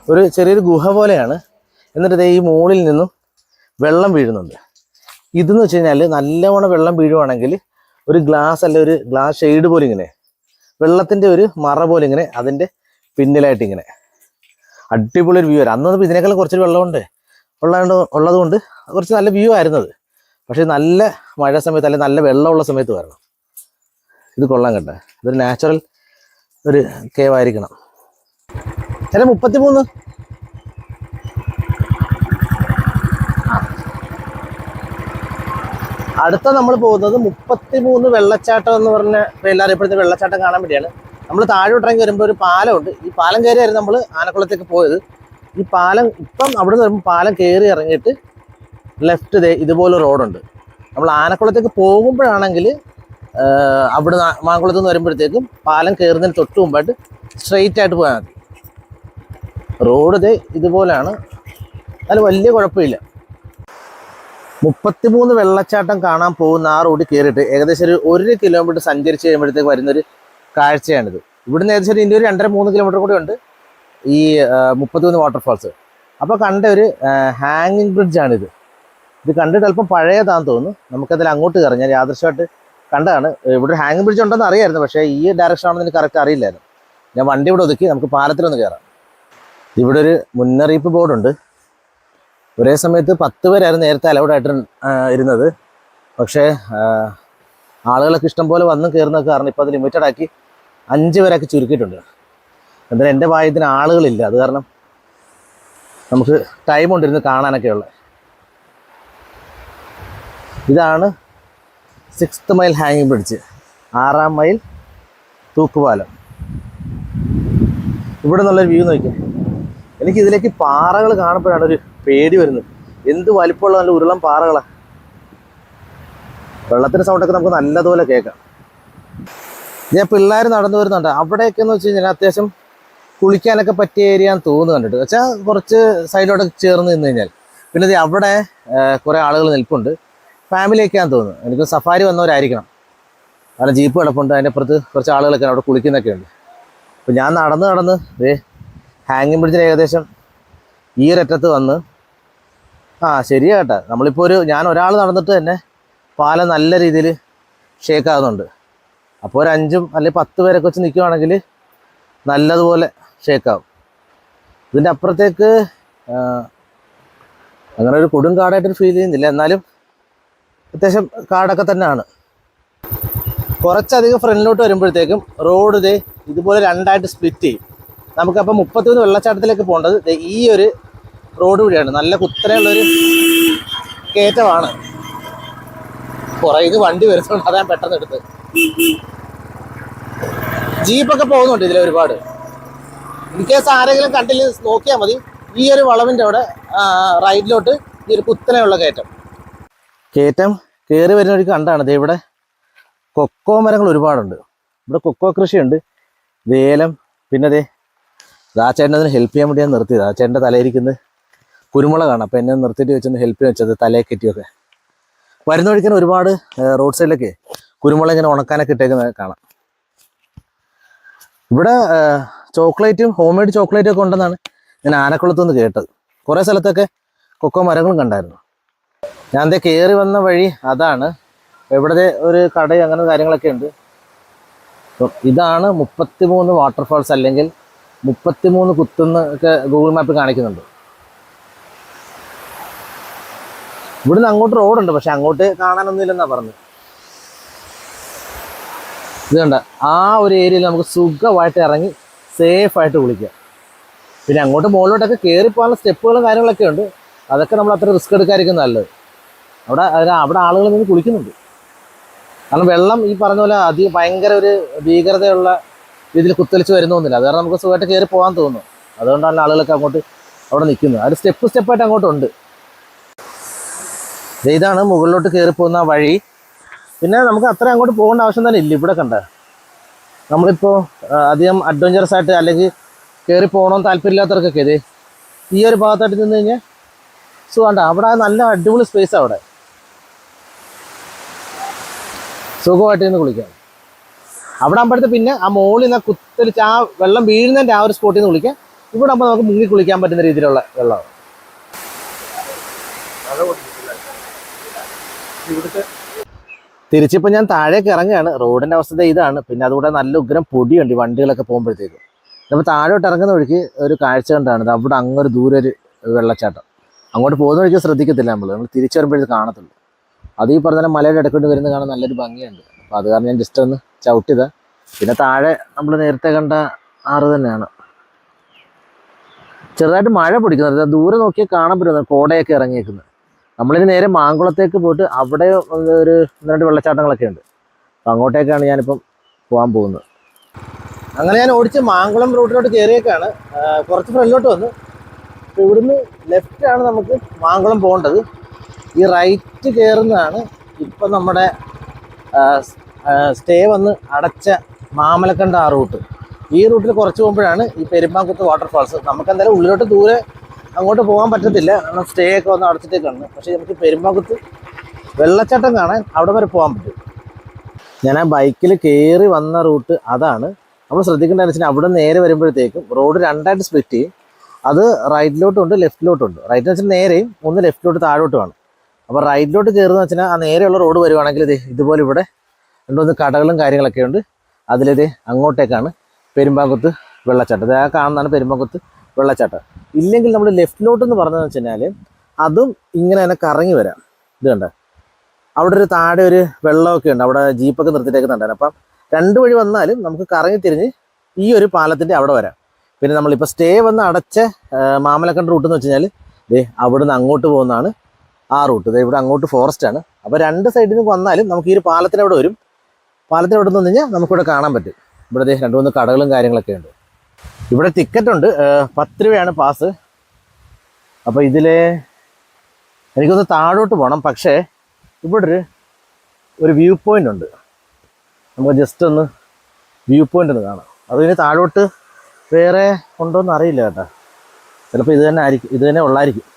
ഒരു ചെറിയൊരു ഗുഹ പോലെയാണ്. എന്നിട്ട് ഈ മുകളിൽ നിന്നും വെള്ളം വീഴുന്നുണ്ട്. ഇതെന്ന് വെച്ച് കഴിഞ്ഞാൽ നല്ലവണ്ണം വെള്ളം വീഴുവാണെങ്കിൽ ഒരു ഗ്ലാസ് അല്ലെ ഒരു ഗ്ലാസ് ഷെയ്ഡ് പോലെ ഇങ്ങനെ വെള്ളത്തിൻ്റെ ഒരു മറ പോലെ ഇങ്ങനെ അതിൻ്റെ പിന്നിലായിട്ട് ഇങ്ങനെ അടിപൊളി ഒരു വ്യൂ വരും. അന്നൊന്നും ഇതിനേക്കാളും കുറച്ചൊരു വെള്ളമുണ്ട് ഉള്ളതുകൊണ്ട് കുറച്ച് നല്ല വ്യൂ ആയിരുന്നത്. പക്ഷേ നല്ല മഴ സമയത്ത് അല്ലെങ്കിൽ നല്ല വെള്ളമുള്ള സമയത്ത് വരണം. ഇത് കൊള്ളാൻ കേട്ടോ. ഇതൊരു നാച്ചുറൽ ഒരു കേവ് ആയിരിക്കണം. 33 അടുത്ത നമ്മൾ പോകുന്നത് 33 വെള്ളച്ചാട്ടം എന്ന് പറഞ്ഞ എല്ലാവരും ഇപ്പോഴത്തെ വെള്ളച്ചാട്ടം കാണാൻ വേണ്ടിയാണ്. നമ്മൾ താഴോട്ടിറങ്ങി വരുമ്പോൾ ഒരു പാലമുണ്ട്. ഈ പാലം കയറിയായിരുന്നു നമ്മൾ ആനക്കുളത്തേക്ക് പോയത്. ഈ പാലം ഇപ്പം അവിടെ നിന്ന് വരുമ്പോൾ പാലം കയറി ഇറങ്ങിയിട്ട് ലെഫ്റ്റ് ഇതുപോലെ റോഡുണ്ട്. നമ്മൾ ആനക്കുളത്തേക്ക് പോകുമ്പോഴാണെങ്കിൽ അവിടെ മാങ്കുളത്ത് നിന്ന് വരുമ്പോഴത്തേക്കും പാലം കയറുന്നതിന് തൊട്ട് മുമ്പായിട്ട് സ്ട്രെയിറ്റ് ആയിട്ട് പോയാൽ മതി. റോഡ് ഇതുപോലെയാണ്, അതിൽ വലിയ കുഴപ്പമില്ല. 33 വെള്ളച്ചാട്ടം കാണാൻ പോകുന്ന ആ റോഡിൽ കയറിയിട്ട് ഏകദേശം ഒരു 1 കിലോമീറ്റർ സഞ്ചരിച്ച് കഴിയുമ്പോഴത്തേക്ക് വരുന്നൊരു കാഴ്ചയാണിത്. ഇവിടുന്ന് ഏകദേശം ഒരു 2.5-3 കിലോമീറ്റർ കൂടി ഉണ്ട് ഈ 33 വാട്ടർഫാൾസ്. അപ്പോൾ കണ്ട ഒരു ഹാങ്ങിങ് ബ്രിഡ്ജാണിത്. ഇത് കണ്ടിട്ട് അല്പം പഴയതാണെന്ന് തോന്നുന്നു. നമുക്കതിൽ അങ്ങോട്ട് കയറാം. ഞാൻ യാദൃശ്യമായിട്ട് കണ്ടതാണ്. ഇവിടെ ഒരു ഹാങ്ങിങ് ബ്രിഡ്ജ് ഉണ്ടെന്ന് അറിയായിരുന്നു, പക്ഷേ ഈ ഡയറക്ഷൻ ആണെന്ന് എനിക്ക് കറക്റ്റ് അറിയില്ലായിരുന്നു. ഞാൻ വണ്ടി ഇവിടെ ഒതുക്കി നമുക്ക് പാലത്തിലൊന്ന് കയറാം. ഇവിടെ ഒരു മുന്നറിയിപ്പ് ബോർഡുണ്ട്. ഒരേ സമയത്ത് 10 പേരായിരുന്നു നേരത്തെ അലൗഡായിട്ട് ഇരുന്നത്. പക്ഷേ ആളുകളൊക്കെ ഇഷ്ടം പോലെ വന്നും കയറുന്നൊക്കെ കാരണം ഇപ്പോൾ അത് ലിമിറ്റഡ് ആക്കി 5 പേരൊക്കെ ചുരുക്കിയിട്ടുണ്ട്. എന്തായാലും എൻ്റെ ഭാഗ്യത്തിന് ആളുകളില്ല, അത് കാരണം നമുക്ക് ടൈം കൊണ്ടിരുന്ന് കാണാനൊക്കെ ഉള്ളത്. ഇതാണ് 6th മൈൽ ഹാങ്ങിങ് ബ്രിഡ്ജ്, 6ാം മൈൽ തൂക്കുപാലം. ഇവിടെ നിന്നുള്ളൊരു വ്യൂ നോക്കിയാൽ എനിക്ക് ഇതിലേക്ക് പാറകൾ കാണുമ്പോഴാണ് ഒരു പേടി വരുന്നത്. എന്ത് വലിപ്പമുള്ള നല്ല ഉരുളം പാറകളാണ്. വെള്ളത്തിൻ്റെ സൗണ്ടൊക്കെ നമുക്ക് നല്ലതുപോലെ കേൾക്കാം. ഞാൻ പിള്ളേർ നടന്നു വരുന്നുണ്ട്. അവിടെയൊക്കെ എന്ന് വെച്ച് കഴിഞ്ഞാൽ അത്യാവശ്യം കുളിക്കാനൊക്കെ പറ്റിയ ഏരിയ എന്ന് തോന്നുന്നു കണ്ടിട്ട്. വെച്ചാൽ കുറച്ച് സൈഡിലോട്ടൊക്കെ ചേർന്ന് നിന്ന് കഴിഞ്ഞാൽ പിന്നെ ഇത് അവിടെ കുറേ ആളുകൾ നിൽപ്പുണ്ട്. ഫാമിലിയൊക്കെയാന്ന് തോന്നുന്നു. എനിക്ക് സഫാരി വന്നവരായിരിക്കണം, കാരണം ജീപ്പ് കിടപ്പുണ്ട്. അതിൻ്റെ അപ്പുറത്ത് കുറച്ച് ആളുകളൊക്കെ അവിടെ കുളിക്കുന്നൊക്കെ ഉണ്ട്. അപ്പോൾ ഞാൻ നടന്ന് ഹാങ്ങിങ് ബ്രിഡ്ജിന് ഏകദേശം ഈ ഒരറ്റത്ത് വന്ന് ശരിയാ കേട്ടോ. നമ്മളിപ്പോൾ ഞാൻ ഒരാൾ നടന്നിട്ട് തന്നെ പാലം നല്ല രീതിയിൽ ഷേക്ക് ആകുന്നുണ്ട്. അപ്പോൾ ഒരു 5 അല്ലെങ്കിൽ 10 പേരൊക്കെ വെച്ച് നിൽക്കുകയാണെങ്കിൽ നല്ലതുപോലെ ഷേക്കാവും. ഇതിൻ്റെ അപ്പുറത്തേക്ക് അങ്ങനെ ഒരു കൊടും കാടായിട്ടൊരു ഫീൽ ചെയ്യുന്നില്ല, എന്നാലും അത്യാവശ്യം കാടൊക്കെ തന്നെയാണ്. കുറച്ചധികം ഫ്രണ്ടിലോട്ട് വരുമ്പോഴത്തേക്കും റോഡ് ഇതുപോലെ 2ആയിട്ട് സ്പ്ലിറ്റ് ചെയ്യും. നമുക്കപ്പോൾ 33 വെള്ളച്ചാട്ടത്തിലേക്ക് പോകേണ്ടത് ഈ ഒരു റോഡ് വഴിയാണ്. നല്ല കുത്തനെയുള്ളൊരു കയറ്റമാണ്. പുറകിൽ വണ്ടി വരുന്നുണ്ട്, അതാ പെട്ടെന്ന് എടുത്ത്. ജീപ്പൊക്കെ പോകുന്നുണ്ട് ഇതിൽ ഒരുപാട്. ഇൻ കേസ് ആരെങ്കിലും കണ്ടില്ല നോക്കിയാൽ മതി. ഈ ഒരു വളവിൻ്റെ അവിടെ റൈറ്റിലോട്ട് ഈ ഒരു കുത്തനെയുള്ള കയറ്റം കയറി വരുന്ന ഒരു കണ്ടാണ്. ഇവിടെ കൊക്കോ മരങ്ങൾ ഒരുപാടുണ്ട്. ഇവിടെ കൊക്കോ കൃഷിയുണ്ട്, ഏലം. പിന്നെ ആ ചേട്ടൻ അതിന് ഹെൽപ്പ് ചെയ്യാൻ വേണ്ടി ഞാൻ നിർത്തിയത്. ആ ചേട്ടൻ്റെ തലയിരിക്കുന്നത് കുരുമുളകാണ്. അപ്പോൾ എന്നെ നിർത്തിയിട്ട് വെച്ചൊന്ന് ഹെൽപ്പ് ചെയ്യാൻ വെച്ചത്, തലയെ കെറ്റിയൊക്കെ. വരുന്ന വഴിക്കാൻ ഒരുപാട് റോഡ് സൈഡിലൊക്കെ കുരുമുളക് ഇങ്ങനെ ഉണക്കാനൊക്കെ ഇട്ടേക്കുന്നത് കാണാം. ഇവിടെ ചോക്ലേറ്റും ഹോം മെയ്ഡ് ചോക്ലേറ്റും ഒക്കെ ഉണ്ടെന്നാണ് ഞാൻ ആനക്കുളത്തുനിന്ന് കേട്ടത്. കുറേ സ്ഥലത്തൊക്കെ കൊക്കോ മരങ്ങളും കണ്ടായിരുന്നു. ഞാൻ കയറി വന്ന വഴി അതാണ്. ഇവിടെ ഒരു കടയും അങ്ങനെ കാര്യങ്ങളൊക്കെ ഉണ്ട്. അപ്പം ഇതാണ് 33 വാട്ടർഫാൾസ്, അല്ലെങ്കിൽ 33 കുത്തുന്ന ഒക്കെ ഗൂഗിൾ മാപ്പ് കാണിക്കുന്നുണ്ട്. ഇവിടുന്ന് അങ്ങോട്ട് റോഡുണ്ട്, പക്ഷെ അങ്ങോട്ട് കാണാനൊന്നുമില്ലെന്നാണ് പറഞ്ഞത്. ഇത് കണ്ട ആ ഒരു ഏരിയയിൽ നമുക്ക് സുഖമായിട്ട് ഇറങ്ങി സേഫായിട്ട് കുളിക്കാം. പിന്നെ അങ്ങോട്ട് മുകളിലോട്ടൊക്കെ കയറിപ്പോകാനുള്ള സ്റ്റെപ്പുകളും കാര്യങ്ങളൊക്കെ ഉണ്ട്. അതൊക്കെ നമ്മൾ അത്ര റിസ്ക് എടുക്കാതിരിക്കും നല്ലത്. അവിടെ ആളുകൾ നിന്ന് കുളിക്കുന്നുണ്ട്. കാരണം വെള്ളം ഈ പറഞ്ഞ പോലെ ഭയങ്കര ഒരു ഭീകരതയുള്ള രീതിയിൽ കുത്തലിച്ച് വരുന്നൊന്നുമില്ല. അത് കാരണം നമുക്ക് സുഖമായിട്ട് കയറി പോകാൻ തോന്നുന്നു. അതുകൊണ്ടാണ് ആളുകളൊക്കെ അങ്ങോട്ട് അവിടെ നിൽക്കുന്നത്. അത് സ്റ്റെപ്പായിട്ട് അങ്ങോട്ടുണ്ട്. ഇതാണ് മുകളിലോട്ട് കയറി പോകുന്ന വഴി. പിന്നെ നമുക്ക് അത്ര അങ്ങോട്ട് പോകേണ്ട ആവശ്യം തന്നെ ഇല്ല. ഇവിടെ കണ്ട നമ്മളിപ്പോൾ അധികം അഡ്വഞ്ചറസ് ആയിട്ട് അല്ലെങ്കിൽ കയറി പോകണമെന്ന് താല്പര്യമില്ലാത്തവർക്കൊക്കെ ഈ ഒരു ഭാഗത്തായിട്ട് നിന്ന് കഴിഞ്ഞാൽ സുഖമുണ്ട്. അവിടെ നല്ല അടിപൊളി സ്പേസ്. അവിടെ സുഖമായിട്ട് നിന്ന് കുളിക്കാം. അവിടെ ആകുമ്പോഴത്തെ പിന്നെ ആ മുകളിൽ നിന്ന് കുത്തലിച്ച് ആ വെള്ളം വീഴുന്നതിൻ്റെ ആ ഒരു സ്പോട്ടിൽ നിന്ന് കുളിക്കാം. ഇവിടെ ആകുമ്പോൾ നമുക്ക് മുങ്ങി കുളിക്കാൻ പറ്റുന്ന രീതിയിലുള്ള വെള്ളമാണ്. തിരിച്ചിപ്പോൾ ഞാൻ താഴേക്ക് ഇറങ്ങുകയാണ്. റോഡിൻ്റെ അവസ്ഥ ഇതാണ്. പിന്നെ അതുകൂടെ നല്ല ഉഗ്രം പൊടിയുണ്ട് ഈ വണ്ടികളൊക്കെ പോകുമ്പോഴത്തേക്ക്. അപ്പോൾ താഴോട്ട് ഇറങ്ങുന്ന വഴിക്ക് ഒരു കാഴ്ച കണ്ടാണ്. അവിടെ അങ്ങൊരു ദൂരെ ഒരു വെള്ളച്ചാട്ടം. അങ്ങോട്ട് പോകുന്ന വഴിക്ക് ശ്രദ്ധിക്കത്തില്ല നമ്മൾ തിരിച്ചു വരുമ്പോഴേ കാണത്തുള്ളൂ. അത് ഈ പറഞ്ഞ മലയുടെ ഇടയ്ക്കൊണ്ട് വരുന്നത് കാണാൻ നല്ലൊരു ഭംഗിയുണ്ട്. അപ്പോൾ അത് കാരണം ഞാൻ ജസ്റ്റ് ഒന്ന് ചവിട്ടിയതാണ്. പിന്നെ താഴെ നമ്മൾ നേരത്തെ കണ്ട ആറ് തന്നെയാണ്. ചെറുതായിട്ട് മഴ പൊടിക്കുന്നത്. ദൂരെ നോക്കിയാൽ കാണാൻ പറ്റുന്നത് കോടയൊക്കെ ഇറങ്ങിയേക്കുന്നത്. നമ്മളിനി നേരെ മാങ്കുളത്തേക്ക് പോയിട്ട് അവിടെ ഒരു 2 വെള്ളച്ചാട്ടങ്ങളൊക്കെ ഉണ്ട്. അപ്പം അങ്ങോട്ടേക്കാണ് ഞാനിപ്പം പോകാൻ പോകുന്നത്. അങ്ങനെ ഞാൻ ഓടിച്ച് മാങ്കുളം റൂട്ടിലോട്ട് കയറിയേക്കാണ്. കുറച്ച് ഫ്രണ്ടിലോട്ട് വന്നു. അപ്പോൾ ഇവിടുന്ന് ലെഫ്റ്റാണ് നമുക്ക് മാങ്കുളം പോകേണ്ടത്. ഈ റൈറ്റ് കയറുന്നതാണ് ഇപ്പം നമ്മുടെ സ്റ്റേ വന്ന് അടച്ച മാമലക്കണ്ട ആ റൂട്ട്. ഈ റൂട്ടിൽ കുറച്ച് പോകുമ്പോഴാണ് ഈ പെരുമ്പാക്കുത്ത് വാട്ടർഫാൾസ്. നമുക്കെന്തായാലും ഉള്ളിലോട്ട് ദൂരെ അങ്ങോട്ട് പോകാൻ പറ്റത്തില്ല, കാരണം സ്റ്റേ ഒക്കെ വന്ന് അടച്ചിട്ടേക്കാണ്. പക്ഷേ നമുക്ക് പെരുമ്പാക്കുത്ത് വെള്ളച്ചാട്ടം കാണാൻ അവിടെ വരെ പോകാൻ പറ്റും. ഞാൻ ആ ബൈക്കിൽ കയറി വന്ന റൂട്ട് അതാണ്. നമ്മൾ ശ്രദ്ധിക്കേണ്ടതെന്ന് വെച്ചാൽ അവിടെ നേരെ വരുമ്പോഴത്തേക്കും റോഡ് രണ്ടായിട്ട് സ്പ്ലിറ്റ് ചെയ്യും. അത് റൈറ്റിലോട്ടും ഉണ്ട് ലെഫ്റ്റിലോട്ടും ഉണ്ട്. റൈറ്റ് എന്ന് വെച്ചാൽ നേരെയും, ഒന്ന് ലെഫ്റ്റിലോട്ട് താഴോട്ടുമാണ്. അപ്പോൾ റൈറ്റിലോട്ട് കയറുന്ന വെച്ചാൽ ആ നേരെയുള്ള റോഡ് വരുവാണെങ്കിൽ ഇതുപോലെ ഇവിടെ രണ്ടൊന്ന് കടകളും കാര്യങ്ങളൊക്കെ ഉണ്ട്. അതിലിത് അങ്ങോട്ടേക്കാണ് പെരുമ്പാക്കുത്ത് വെള്ളച്ചാട്ടം. അത് ആ കാണുന്നതാണ് പെരുമ്പാക്കുത്ത് വെള്ളച്ചാട്ടം. ഇല്ലെങ്കിൽ നമ്മൾ ലെഫ്റ്റിലോട്ടെന്ന് പറഞ്ഞതെന്ന് വെച്ച് കഴിഞ്ഞാൽ അതും ഇങ്ങനെ തന്നെ കറങ്ങി വരാം. ഇത് കണ്ട അവിടെ ഒരു താഴെ ഒരു വെള്ളമൊക്കെ ഉണ്ട്, അവിടെ ജീപ്പൊക്കെ നിർത്തിയിട്ടേക്കുന്നുണ്ടായിരുന്നു. അപ്പം രണ്ട് വഴി വന്നാലും നമുക്ക് കറങ്ങി തിരിഞ്ഞ് ഈ ഒരു പാലത്തിൻ്റെ അവിടെ വരാം. പിന്നെ നമ്മളിപ്പോൾ സ്റ്റേ വന്ന് അടച്ച മാമലക്കണ്ട റൂട്ട് എന്ന് വെച്ച് കഴിഞ്ഞാൽ അവിടുന്ന് അങ്ങോട്ട് പോകുന്നതാണ് ആ റൂട്ട്. ഇവിടെ അങ്ങോട്ട് ഫോറസ്റ്റ് ആണ്. അപ്പോൾ രണ്ട് സൈഡിൽ നിന്ന് വന്നാലും നമുക്ക് ഈ ഒരു പാലത്തിന് അവിടെ വരും. പാലത്തിന് അവിടെ നിന്ന് കഴിഞ്ഞാൽ നമുക്കിവിടെ കാണാൻ പറ്റും. ഇവിടെ 2-3 കടകളും കാര്യങ്ങളൊക്കെ ഉണ്ട്. ഇവിടെ ടിക്കറ്റ് ഉണ്ട്, 10 രൂപയാണ് പാസ്. അപ്പോൾ എനിക്കൊന്ന് താഴോട്ട് പോകണം. പക്ഷേ ഇവിടെ ഒരു വ്യൂ പോയിൻ്റ് ഉണ്ട്. നമുക്ക് ജസ്റ്റ് ഒന്ന് വ്യൂ പോയിൻ്റ് ഒന്ന് കാണാം. അതിന് താഴോട്ട് വേറെ ഉണ്ടോയെന്ന് അറിയില്ല കേട്ടോ. ചിലപ്പോൾ ഇത് തന്നെ ഉള്ളായിരിക്കും.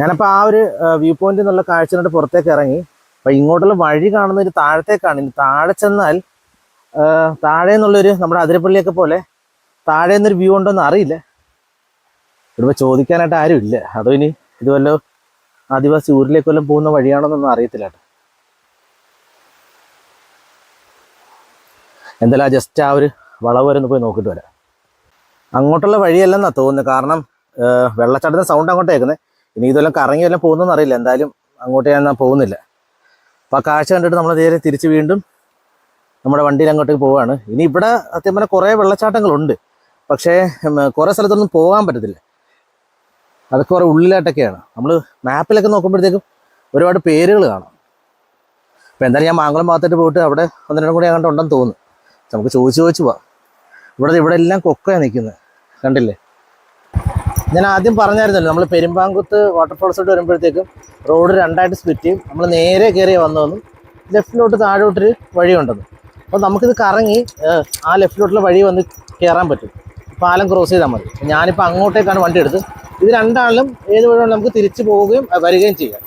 ഞാനപ്പോൾ ആ ഒരു വ്യൂ പോയിന്റ് എന്നുള്ള കാഴ്ച പുറത്തേക്ക് ഇറങ്ങി. അപ്പം ഇങ്ങോട്ടുള്ള വഴി കാണുന്ന ഒരു താഴത്തേക്കാണ്. ഇനി താഴെ ചെന്നാൽ താഴെ നിന്നുള്ളൊരു നമ്മുടെ അതിരപ്പള്ളിയൊക്കെ പോലെ താഴെ നിന്നൊരു വ്യൂ ഉണ്ടോയെന്ന് അറിയില്ല. ഇവിടെ ചോദിക്കാനായിട്ട് ആരും ഇല്ല. അതോ ഇനി ഇതുവല്ലോ ആദിവാസി ഊരിലേക്ക് വല്ലതും പോകുന്ന വഴിയാണോന്നൊന്നും അറിയത്തില്ല കേട്ടോ. എന്തായാലും ജസ്റ്റ് ആ ഒരു വളവ് വരെ ഒന്ന് പോയി നോക്കിയിട്ട് വരാം. അങ്ങോട്ടുള്ള വഴിയല്ലെന്നാണ് തോന്നുന്നത്. കാരണം വെള്ളച്ചാട്ടത്തിന് സൗണ്ട് അങ്ങോട്ട് കേൾക്കുന്നത്. ഇനി ഇതെല്ലാം കറങ്ങി വല്ലതും പോകുന്നതെന്ന് അറിയില്ല. എന്തായാലും അങ്ങോട്ട് ഞാൻ പോകുന്നില്ല. അപ്പോൾ ആ കാഴ്ച കണ്ടിട്ട് നമ്മൾ നേരെ തിരിച്ച് വീണ്ടും നമ്മുടെ വണ്ടിയിൽ അങ്ങോട്ടേക്ക് പോവുകയാണ്. ഇനി ഇവിടെ സത്യം പറഞ്ഞാൽ കുറേ വെള്ളച്ചാട്ടങ്ങളുണ്ട്. പക്ഷേ കുറേ സ്ഥലത്തൊന്നും പോകാൻ പറ്റത്തില്ല. അതൊക്കെ കുറേ ഉള്ളിലായിട്ടൊക്കെയാണ്. നമ്മൾ മാപ്പിലൊക്കെ നോക്കുമ്പോഴത്തേക്കും ഒരുപാട് പേരുകൾ കാണാം. അപ്പോൾ എന്തായാലും ഞാൻ മാങ്കുളം ഭാഗത്തോട്ട് പോയിട്ട് അവിടെ 1-2 കൂടി അങ്ങോട്ട് ഉണ്ടെന്ന് തോന്നുന്നു. നമുക്ക് ചോദിച്ച് പോവാം. ഇവിടെ എല്ലാം കൊക്കയാണ് നിൽക്കുന്നത്, കണ്ടില്ലേ? ഞാൻ ആദ്യം പറഞ്ഞായിരുന്നല്ലോ, നമ്മൾ പെരുമ്പാങ്കുത്ത് വാട്ടർഫോൾസോട്ട് വരുമ്പോഴത്തേക്കും റോഡ് രണ്ടായിട്ട് സ്പ്ലിറ്റ് ചെയ്യും. നമ്മൾ നേരെ കയറി വന്നതെന്നും ലെഫ്റ്റിലോട്ട് താഴോട്ടൊരു വഴിയുണ്ടെന്ന്. അപ്പോൾ നമുക്കിത് കറങ്ങി ആ ലെഫ്റ്റിലോട്ടുള്ള വഴി വന്ന് കയറാൻ പറ്റും. പാലം ക്രോസ് ചെയ്താൽ മതി. ഞാനിപ്പോൾ അങ്ങോട്ടേക്കാണ് വണ്ടി എടുത്ത്. ഇത് രണ്ടാളിലും ഏത് വഴിയാണ് നമുക്ക് തിരിച്ചു പോവുകയും വരികയും ചെയ്യാം.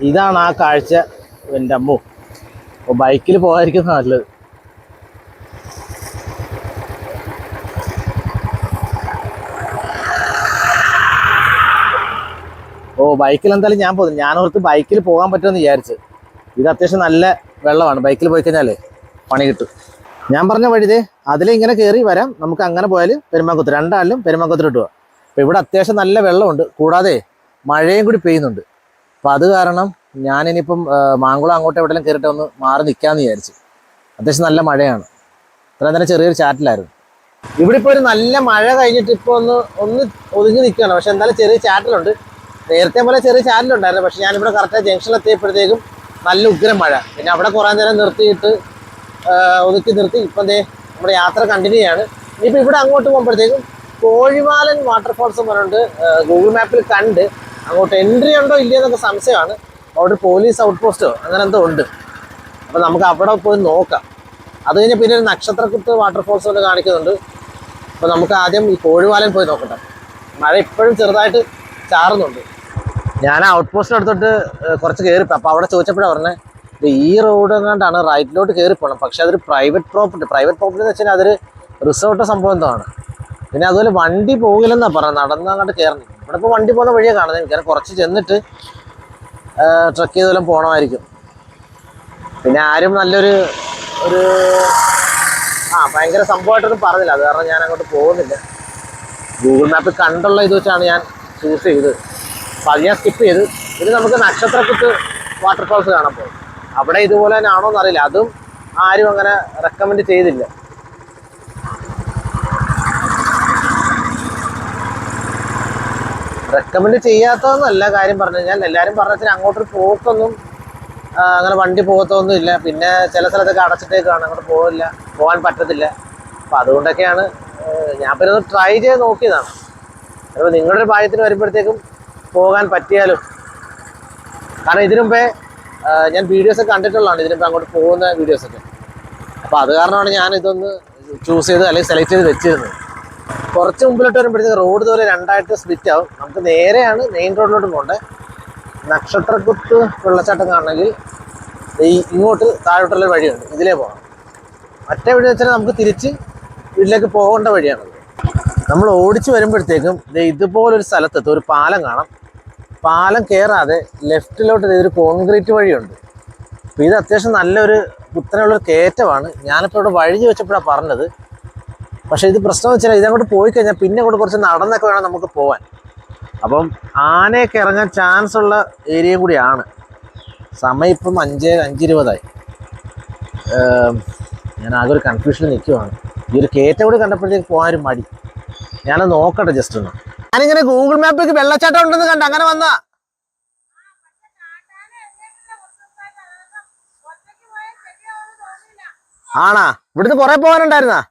ഇതാണ് ആ കാഴ്ച. എൻ്റെ അമ്മോ, അപ്പോൾ ബൈക്കിൽ പോകാതിരിക്കുന്നത് നല്ലത്. ബൈക്കിൽ എന്തായാലും ഞാൻ പോകുന്നു. ഞാനോർത്ത് ബൈക്കിൽ പോകാൻ പറ്റുമെന്ന് വിചാരിച്ച്. ഇത് അത്യാവശ്യം നല്ല വെള്ളമാണ്. ബൈക്കിൽ പോയി കഴിഞ്ഞാലേ പണി കിട്ടും. ഞാൻ പറഞ്ഞ വഴി അതിലിങ്ങനെ കയറി വരാം. നമുക്ക് അങ്ങനെ പോയാൽ പെരുമ്പാക്കുത്ത് രണ്ടാളിലും പെരുമ്പാക്കുത്തിലോട്ട് പോകാം. അപ്പോൾ ഇവിടെ അത്യാവശ്യം നല്ല വെള്ളമുണ്ട്. കൂടാതെ മഴയും കൂടി പെയ്യുന്നുണ്ട്. അപ്പോൾ അത് കാരണം ഞാനിനിയിപ്പം മാങ്കുളം അങ്ങോട്ട് എവിടെയെങ്കിലും കയറിയിട്ട് ഒന്ന് മാറി നിൽക്കാമെന്ന് വിചാരിച്ചു. അത്യാവശ്യം നല്ല മഴയാണ്. ഇത്രയും തന്നെ ചെറിയൊരു ചാറ്റിലായിരുന്നു. ഇവിടെ ഇപ്പോൾ ഒരു നല്ല മഴ കഴിഞ്ഞിട്ട് ഇപ്പോൾ ഒന്ന് ഒതുങ്ങി നിൽക്കുകയാണ്. പക്ഷെ എന്തായാലും ചെറിയ ചാറ്റലുണ്ട്. നേരത്തെ പോലെ ചെറിയ ചാനലുണ്ടായിരുന്നു. പക്ഷെ ഞാനിവിടെ കറക്റ്റ് ജംഗ്ഷനിൽ എത്തിയപ്പോഴത്തേക്കും നല്ല ഉഗ്രം മഴ. പിന്നെ അവിടെ കുറേ നേരം നിർത്തിയിട്ട് ഒതുക്കി നിർത്തി. ഇപ്പം നമ്മുടെ യാത്ര കണ്ടിന്യൂ ചെയ്യാണ്. ഇനിയിപ്പോൾ ഇവിടെ അങ്ങോട്ട് പോകുമ്പോഴത്തേക്കും കോഴിവാലൻ വാട്ടർഫോൾസ് പറഞ്ഞുകൊണ്ട് ഗൂഗിൾ മാപ്പിൽ കണ്ട് അങ്ങോട്ട് എൻട്രി ഉണ്ടോ ഇല്ലയെന്നൊക്കെ സംശയമാണ്. അവിടെ പോലീസ് ഔട്ട് പോസ്റ്റോ അങ്ങനെ എന്തോ ഉണ്ട്. അപ്പോൾ നമുക്ക് അവിടെ പോയി നോക്കാം. അത് കഴിഞ്ഞ് പിന്നെ ഒരു നക്ഷത്രക്കുത്ത് വാട്ടർഫോൾസ് കൊണ്ട് കാണിക്കുന്നുണ്ട്. അപ്പോൾ നമുക്ക് ആദ്യം ഈ കോഴിവാലൻ പോയി നോക്കട്ടെ. മഴ ഇപ്പോഴും ചെറുതായിട്ട് ചാറുന്നുണ്ട്. ഞാൻ ഔട്ട് പോസ്റ്റ് എടുത്തിട്ട് കുറച്ച് കയറിപ്പോ. അപ്പോൾ അവിടെ ചോദിച്ചപ്പോഴാണ് പറഞ്ഞത് ഈ റോഡ് എങ്ങാണ്ടാണ് റൈറ്റിലോട്ട് കയറി പോകണം. പക്ഷെ അതൊരു പ്രൈവറ്റ് പ്രോപ്പർട്ടി എന്ന് വെച്ചാൽ അതൊരു റിസോർട്ട് സംഭവം എന്തോ ആണ്. പിന്നെ അതുപോലെ വണ്ടി പോകില്ലെന്നാണ് പറഞ്ഞത്. നടന്നങ്ങോട്ട് കയറണം. ഇവിടെ ഇപ്പോൾ വണ്ടി പോകുന്ന വഴിയാണ് കാണുന്നത്. എനിക്ക് കുറച്ച് ചെന്നിട്ട് ട്രക്ക് ചെയ്തെല്ലാം പോകണമായിരിക്കും. പിന്നെ ആരും നല്ലൊരു ഭയങ്കര സംഭവമായിട്ടൊന്നും പറഞ്ഞില്ല. അത് കാരണം ഞാൻ അങ്ങോട്ട് പോകുന്നില്ല. ഗൂഗിൾ മാപ്പിൽ കണ്ടുള്ള ഇത് വെച്ചാണ് ഞാൻ ചൂസ് ചെയ്തത്. അപ്പോൾ അത് ഞാൻ സ്കിപ്പ് ചെയ്ത്. ഇനി നമുക്ക് നക്ഷത്രക്കുത്ത് വാട്ടർഫോൾസ് കാണാൻ പോകും. അവിടെ ഇതുപോലെ തന്നെ ആണോ എന്നറിയില്ല. അതും ആരും അങ്ങനെ റെക്കമെൻഡ് ചെയ്തില്ല. റെക്കമെൻഡ് ചെയ്യാത്തതെന്നല്ല കാര്യം പറഞ്ഞു കഴിഞ്ഞാൽ, എല്ലാവരും പറഞ്ഞാൽ അങ്ങോട്ടൊരു പോക്കൊന്നും അങ്ങനെ വണ്ടി പോകത്തൊന്നും ഇല്ല. പിന്നെ ചില സ്ഥലത്തൊക്കെ അടച്ചിട്ടേക്കാണ്, അങ്ങോട്ട് പോകാൻ പറ്റത്തില്ല. അപ്പം അതുകൊണ്ടൊക്കെയാണ് ഞാൻ പിന്നെ ഒന്ന് ട്രൈ ചെയ്ത് നോക്കിയതാണ്. അപ്പോൾ നിങ്ങളുടെ ഒരു ഭാഗ്യത്തിന് വരുമ്പോഴത്തേക്കും പോകാൻ പറ്റിയാലും. കാരണം ഇതിനു മുമ്പേ ഞാൻ വീഡിയോസൊക്കെ കണ്ടിട്ടുള്ളതാണ്, ഇതിനുമ്പ് അങ്ങോട്ട് പോകുന്ന വീഡിയോസൊക്കെ. അപ്പോൾ അത് കാരണമാണ് ഞാൻ ഇതൊന്ന് ചൂസ് ചെയ്ത് അല്ലെങ്കിൽ സെലക്ട് ചെയ്ത് വെച്ചിരുന്നത്. കുറച്ച് മുമ്പിലോട്ട് വരുമ്പോഴത്തേക്ക് റോഡ് ഇതുപോലെ രണ്ടായിട്ട് സ്പ്ലിറ്റ് ആവും. നമുക്ക് നേരെയാണ് മെയിൻ റോഡിലോട്ട് പോകേണ്ടത്. നക്ഷത്രക്കുത്ത് വെള്ളച്ചാട്ടം കാണണമെങ്കിൽ ഇങ്ങോട്ട് താഴോട്ടുള്ള വഴിയുണ്ട്, ഇതിലേ പോകണം. മറ്റേ വഴി വെച്ചാൽ നമുക്ക് തിരിച്ച് വീട്ടിലേക്ക് പോകേണ്ട വഴിയാണ്. നമ്മൾ ഓടിച്ച് വരുമ്പോഴത്തേക്കും ഇതുപോലൊരു സ്ഥലത്തെത്തും, ഒരു പാലം കാണാം. പാലം കയറാതെ ലെഫ്റ്റിലോട്ട് ഇതൊരു കോൺക്രീറ്റ് വഴിയുണ്ട്. അപ്പോൾ ഇത് അത്യാവശ്യം നല്ലൊരു കുത്തനെയുള്ളൊരു കയറ്റമാണ്. ഞാനിപ്പോൾ ഇവിടെ വഴി ചോദിച്ചപ്പോഴാണ് പറഞ്ഞത്. പക്ഷേ ഇത് പ്രശ്നം വെച്ചാൽ ഇതങ്ങോട്ട് പോയി കഴിഞ്ഞാൽ പിന്നെ അങ്ങോട്ട് കുറച്ച് നടന്നൊക്കെ വേണം നമുക്ക് പോകാൻ. അപ്പം ആനയൊക്കെ ഇറങ്ങാൻ ചാൻസ് ഉള്ള ഏരിയയും കൂടിയാണ്. സമയം ഇപ്പം 5:20. ഞാൻ ആകെ ഒരു കൺഫ്യൂഷനിൽ നിൽക്കുവാണ്. ഈ ഒരു കയറ്റം കൂടി കണ്ടപ്പോഴത്തേക്ക് പോകാനൊരു മടി. ഞാനത് നോക്കട്ടെ ജസ്റ്റ് ഒന്ന്. ഞാനിങ്ങനെ ഗൂഗിൾ മാപ്പിലേക്ക് വെള്ളച്ചാട്ടം ഉണ്ടെന്ന് കണ്ട അങ്ങനെ വന്നാ. ആണാ? ഇവിടുന്ന് കുറെ പോകാനുണ്ടായിരുന്നാ?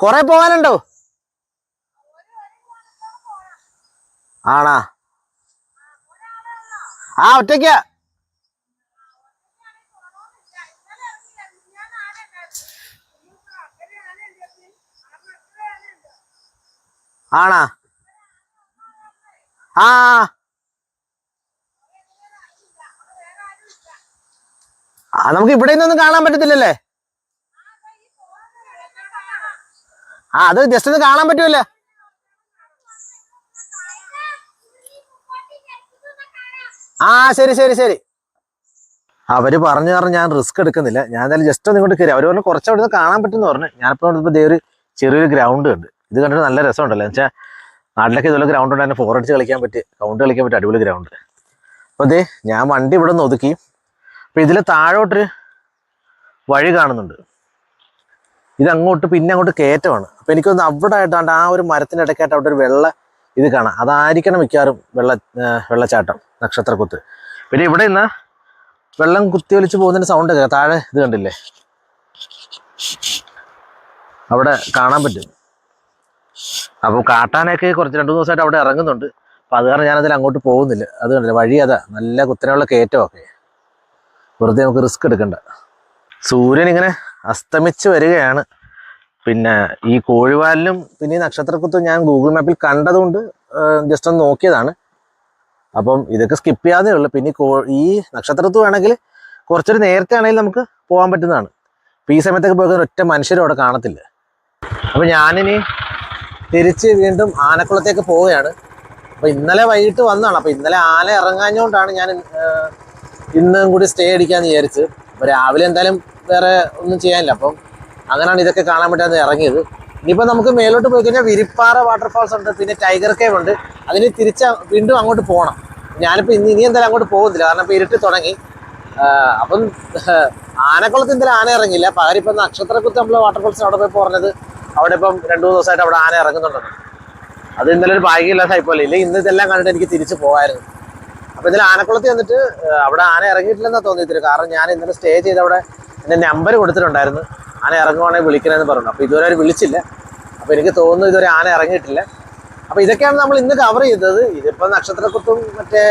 കുറെ പോകാനുണ്ടോ? ആണാ? ആ, ഒറ്റയ്ക്ക. ആണാ? ആ, നമുക്ക് ഇവിടെ നിന്നൊന്നും കാണാൻ പറ്റത്തില്ലല്ലേ? ആ, അത് ജസ്റ്റ് ഒന്ന് കാണാൻ പറ്റുമല്ലേ? ആ, ശരി ശരി ശരി. അവര് പറഞ്ഞു ഞാൻ റിസ്ക് എടുക്കുന്നില്ല. ഞാൻ എന്തായാലും ജസ്റ്റ് ഒന്ന് ഇങ്ങോട്ട് കയറി. അവർ പറഞ്ഞു കുറച്ച് അവിടെ നിന്ന് കാണാൻ പറ്റുമെന്ന് പറഞ്ഞു. ഞാനിപ്പോൾ ഇതേ ഒരു ചെറിയൊരു ഗ്രൗണ്ട് ഉണ്ട്. ഇത് കണ്ടിട്ട് നല്ല രസമുണ്ടല്ലോ. എന്ന് വെച്ചാൽ നാട്ടിലൊക്കെ ഇതുപോലെ ഗ്രൗണ്ട് ഉണ്ടായിരുന്നു, ഫോറടിച്ച് കളിക്കാൻ പറ്റി, കൗണ്ട് കളിക്കാൻ പറ്റിയ അടിപൊളി ഗ്രൗണ്ട്. അപ്പോൾ അതേ ഞാൻ വണ്ടി ഇവിടെ നിന്ന് ഒതുക്കി. അപ്പോൾ ഇതിൽ താഴോട്ടൊരു വഴി കാണുന്നുണ്ട്. ഇതങ്ങോട്ട് പിന്നെ അങ്ങോട്ട് കയറ്റമാണ്. അപ്പോൾ എനിക്കൊന്ന് അവിടെ ആയിട്ടാണ്ട് ആ ഒരു മരത്തിൻ്റെ ഇടയ്ക്കായിട്ട് അവിടെ ഒരു വെള്ള ഇത് കാണാം. അതായിരിക്കണം മിക്കവാറും വെള്ളച്ചാട്ടം, നക്ഷത്രക്കുത്ത്. പിന്നെ ഇവിടെ നിന്ന് വെള്ളം കുത്തി ഒലിച്ച് പോകുന്നതിൻ്റെ സൗണ്ട് ഒക്കെ താഴെ ഇത് കണ്ടില്ലേ, അവിടെ കാണാൻ പറ്റും. അപ്പോൾ കാട്ടാനൊക്കെ കുറച്ച് 2-3 ദിവസമായിട്ട് അവിടെ ഇറങ്ങുന്നുണ്ട്. അപ്പോൾ അത് കാരണം ഞാനതിൽ അങ്ങോട്ട് പോകുന്നില്ല. അത് കണ്ടില്ല വഴി, അതാ നല്ല കുത്തനെയുള്ള കയറ്റമൊക്കെ. വെറുതെ നമുക്ക് റിസ്ക് എടുക്കണ്ട. സൂര്യൻ ഇങ്ങനെ അസ്തമിച്ച് വരികയാണ്. പിന്നെ ഈ കോഴിവാലിനും പിന്നെ ഈ നക്ഷത്രക്കുത്തും ഞാൻ ഗൂഗിൾ മാപ്പിൽ കണ്ടതുകൊണ്ട് ജസ്റ്റ് ഒന്ന് നോക്കിയതാണ്. അപ്പം ഇതൊക്കെ സ്കിപ്പ് ചെയ്യാതെ ഉള്ളു. പിന്നെ ഈ നക്ഷത്രത്തു വേണമെങ്കിൽ കുറച്ചൊരു നേരത്തെ ആണെങ്കിൽ നമുക്ക് പോകാൻ പറ്റുന്നതാണ്. അപ്പോൾ ഈ സമയത്തൊക്കെ പോയി ഒറ്റ മനുഷ്യരും അവിടെ കാണത്തില്ല. അപ്പോൾ ഞാനിനി തിരിച്ച് വീണ്ടും ആനക്കുളത്തേക്ക് പോവുകയാണ്. അപ്പോൾ ഇന്നലെ വൈകിട്ട് വന്നതാണ്. അപ്പോൾ ഇന്നലെ ആന ഇറങ്ങാഞ്ഞുകൊണ്ടാണ് ഞാൻ ഇന്നും കൂടി സ്റ്റേ അടിക്കാമെന്ന് വിചാരിച്ച്. അപ്പോൾ രാവിലെ എന്തായാലും വേറെ ഒന്നും ചെയ്യാനില്ല. അപ്പം അങ്ങനെയാണ് ഇതൊക്കെ കാണാൻ പറ്റാതെ ഇറങ്ങിയത്. ഇനിയിപ്പോൾ നമുക്ക് മേലോട്ട് പോയി കഴിഞ്ഞാൽ വിരിപ്പാറ വാട്ടർഫാൾസ് ഉണ്ട്, പിന്നെ ടൈഗർ കേവ് ഉണ്ട്. അതിന് വീണ്ടും അങ്ങോട്ട് പോകണം. ഞാനിപ്പോൾ ഇനി എന്തായാലും അങ്ങോട്ട് പോകുന്നില്ല, കാരണം ഇപ്പോൾ ഇരുട്ടി തുടങ്ങി. അപ്പം ആനക്കുളത്ത് എന്തായാലും ആന ഇറങ്ങില്ല. പകരം ഇപ്പം നക്ഷത്രക്കുത്ത് നമ്മൾ വാട്ടർഫാൾസിന് അവിടെ പോയി പറഞ്ഞത് അവിടെ ഇപ്പം 2-3 ദിവസമായിട്ട് അവിടെ ആന ഇറങ്ങുന്നുണ്ടെന്ന്. അത് ഇന്നലെ ഒരു ഭാഗ്യമില്ലാതായിപ്പോലെ. ഇല്ല ഇന്ന് ഇതെല്ലാം കണ്ടിട്ട് എനിക്ക് തിരിച്ച് പോകായിരുന്നു. അപ്പോൾ ഇന്നലെ ആനക്കുളത്ത് വന്നിട്ട് അവിടെ ആന ഇറങ്ങിയിട്ടില്ലെന്നാണ് തോന്നിയിട്ടില്ല. കാരണം ഞാൻ ഇന്നലെ സ്റ്റേ ചെയ്ത് അവിടെ എൻ്റെ നമ്പർ കൊടുത്തിട്ടുണ്ടായിരുന്നു, ആന ഇറങ്ങുവാണെങ്കിൽ വിളിക്കണമെന്ന് പറഞ്ഞു. അപ്പോൾ ഇതുവരെ അവർ വിളിച്ചില്ല. അപ്പോൾ എനിക്ക് തോന്നുന്നു ഇതുവരെ ആന ഇറങ്ങിയിട്ടില്ല. അപ്പോൾ ഇതൊക്കെയാണ് നമ്മൾ ഇന്ന് കവർ ചെയ്തത്. ഇതിപ്പോൾ നക്ഷത്രക്കുത്തും മറ്റേ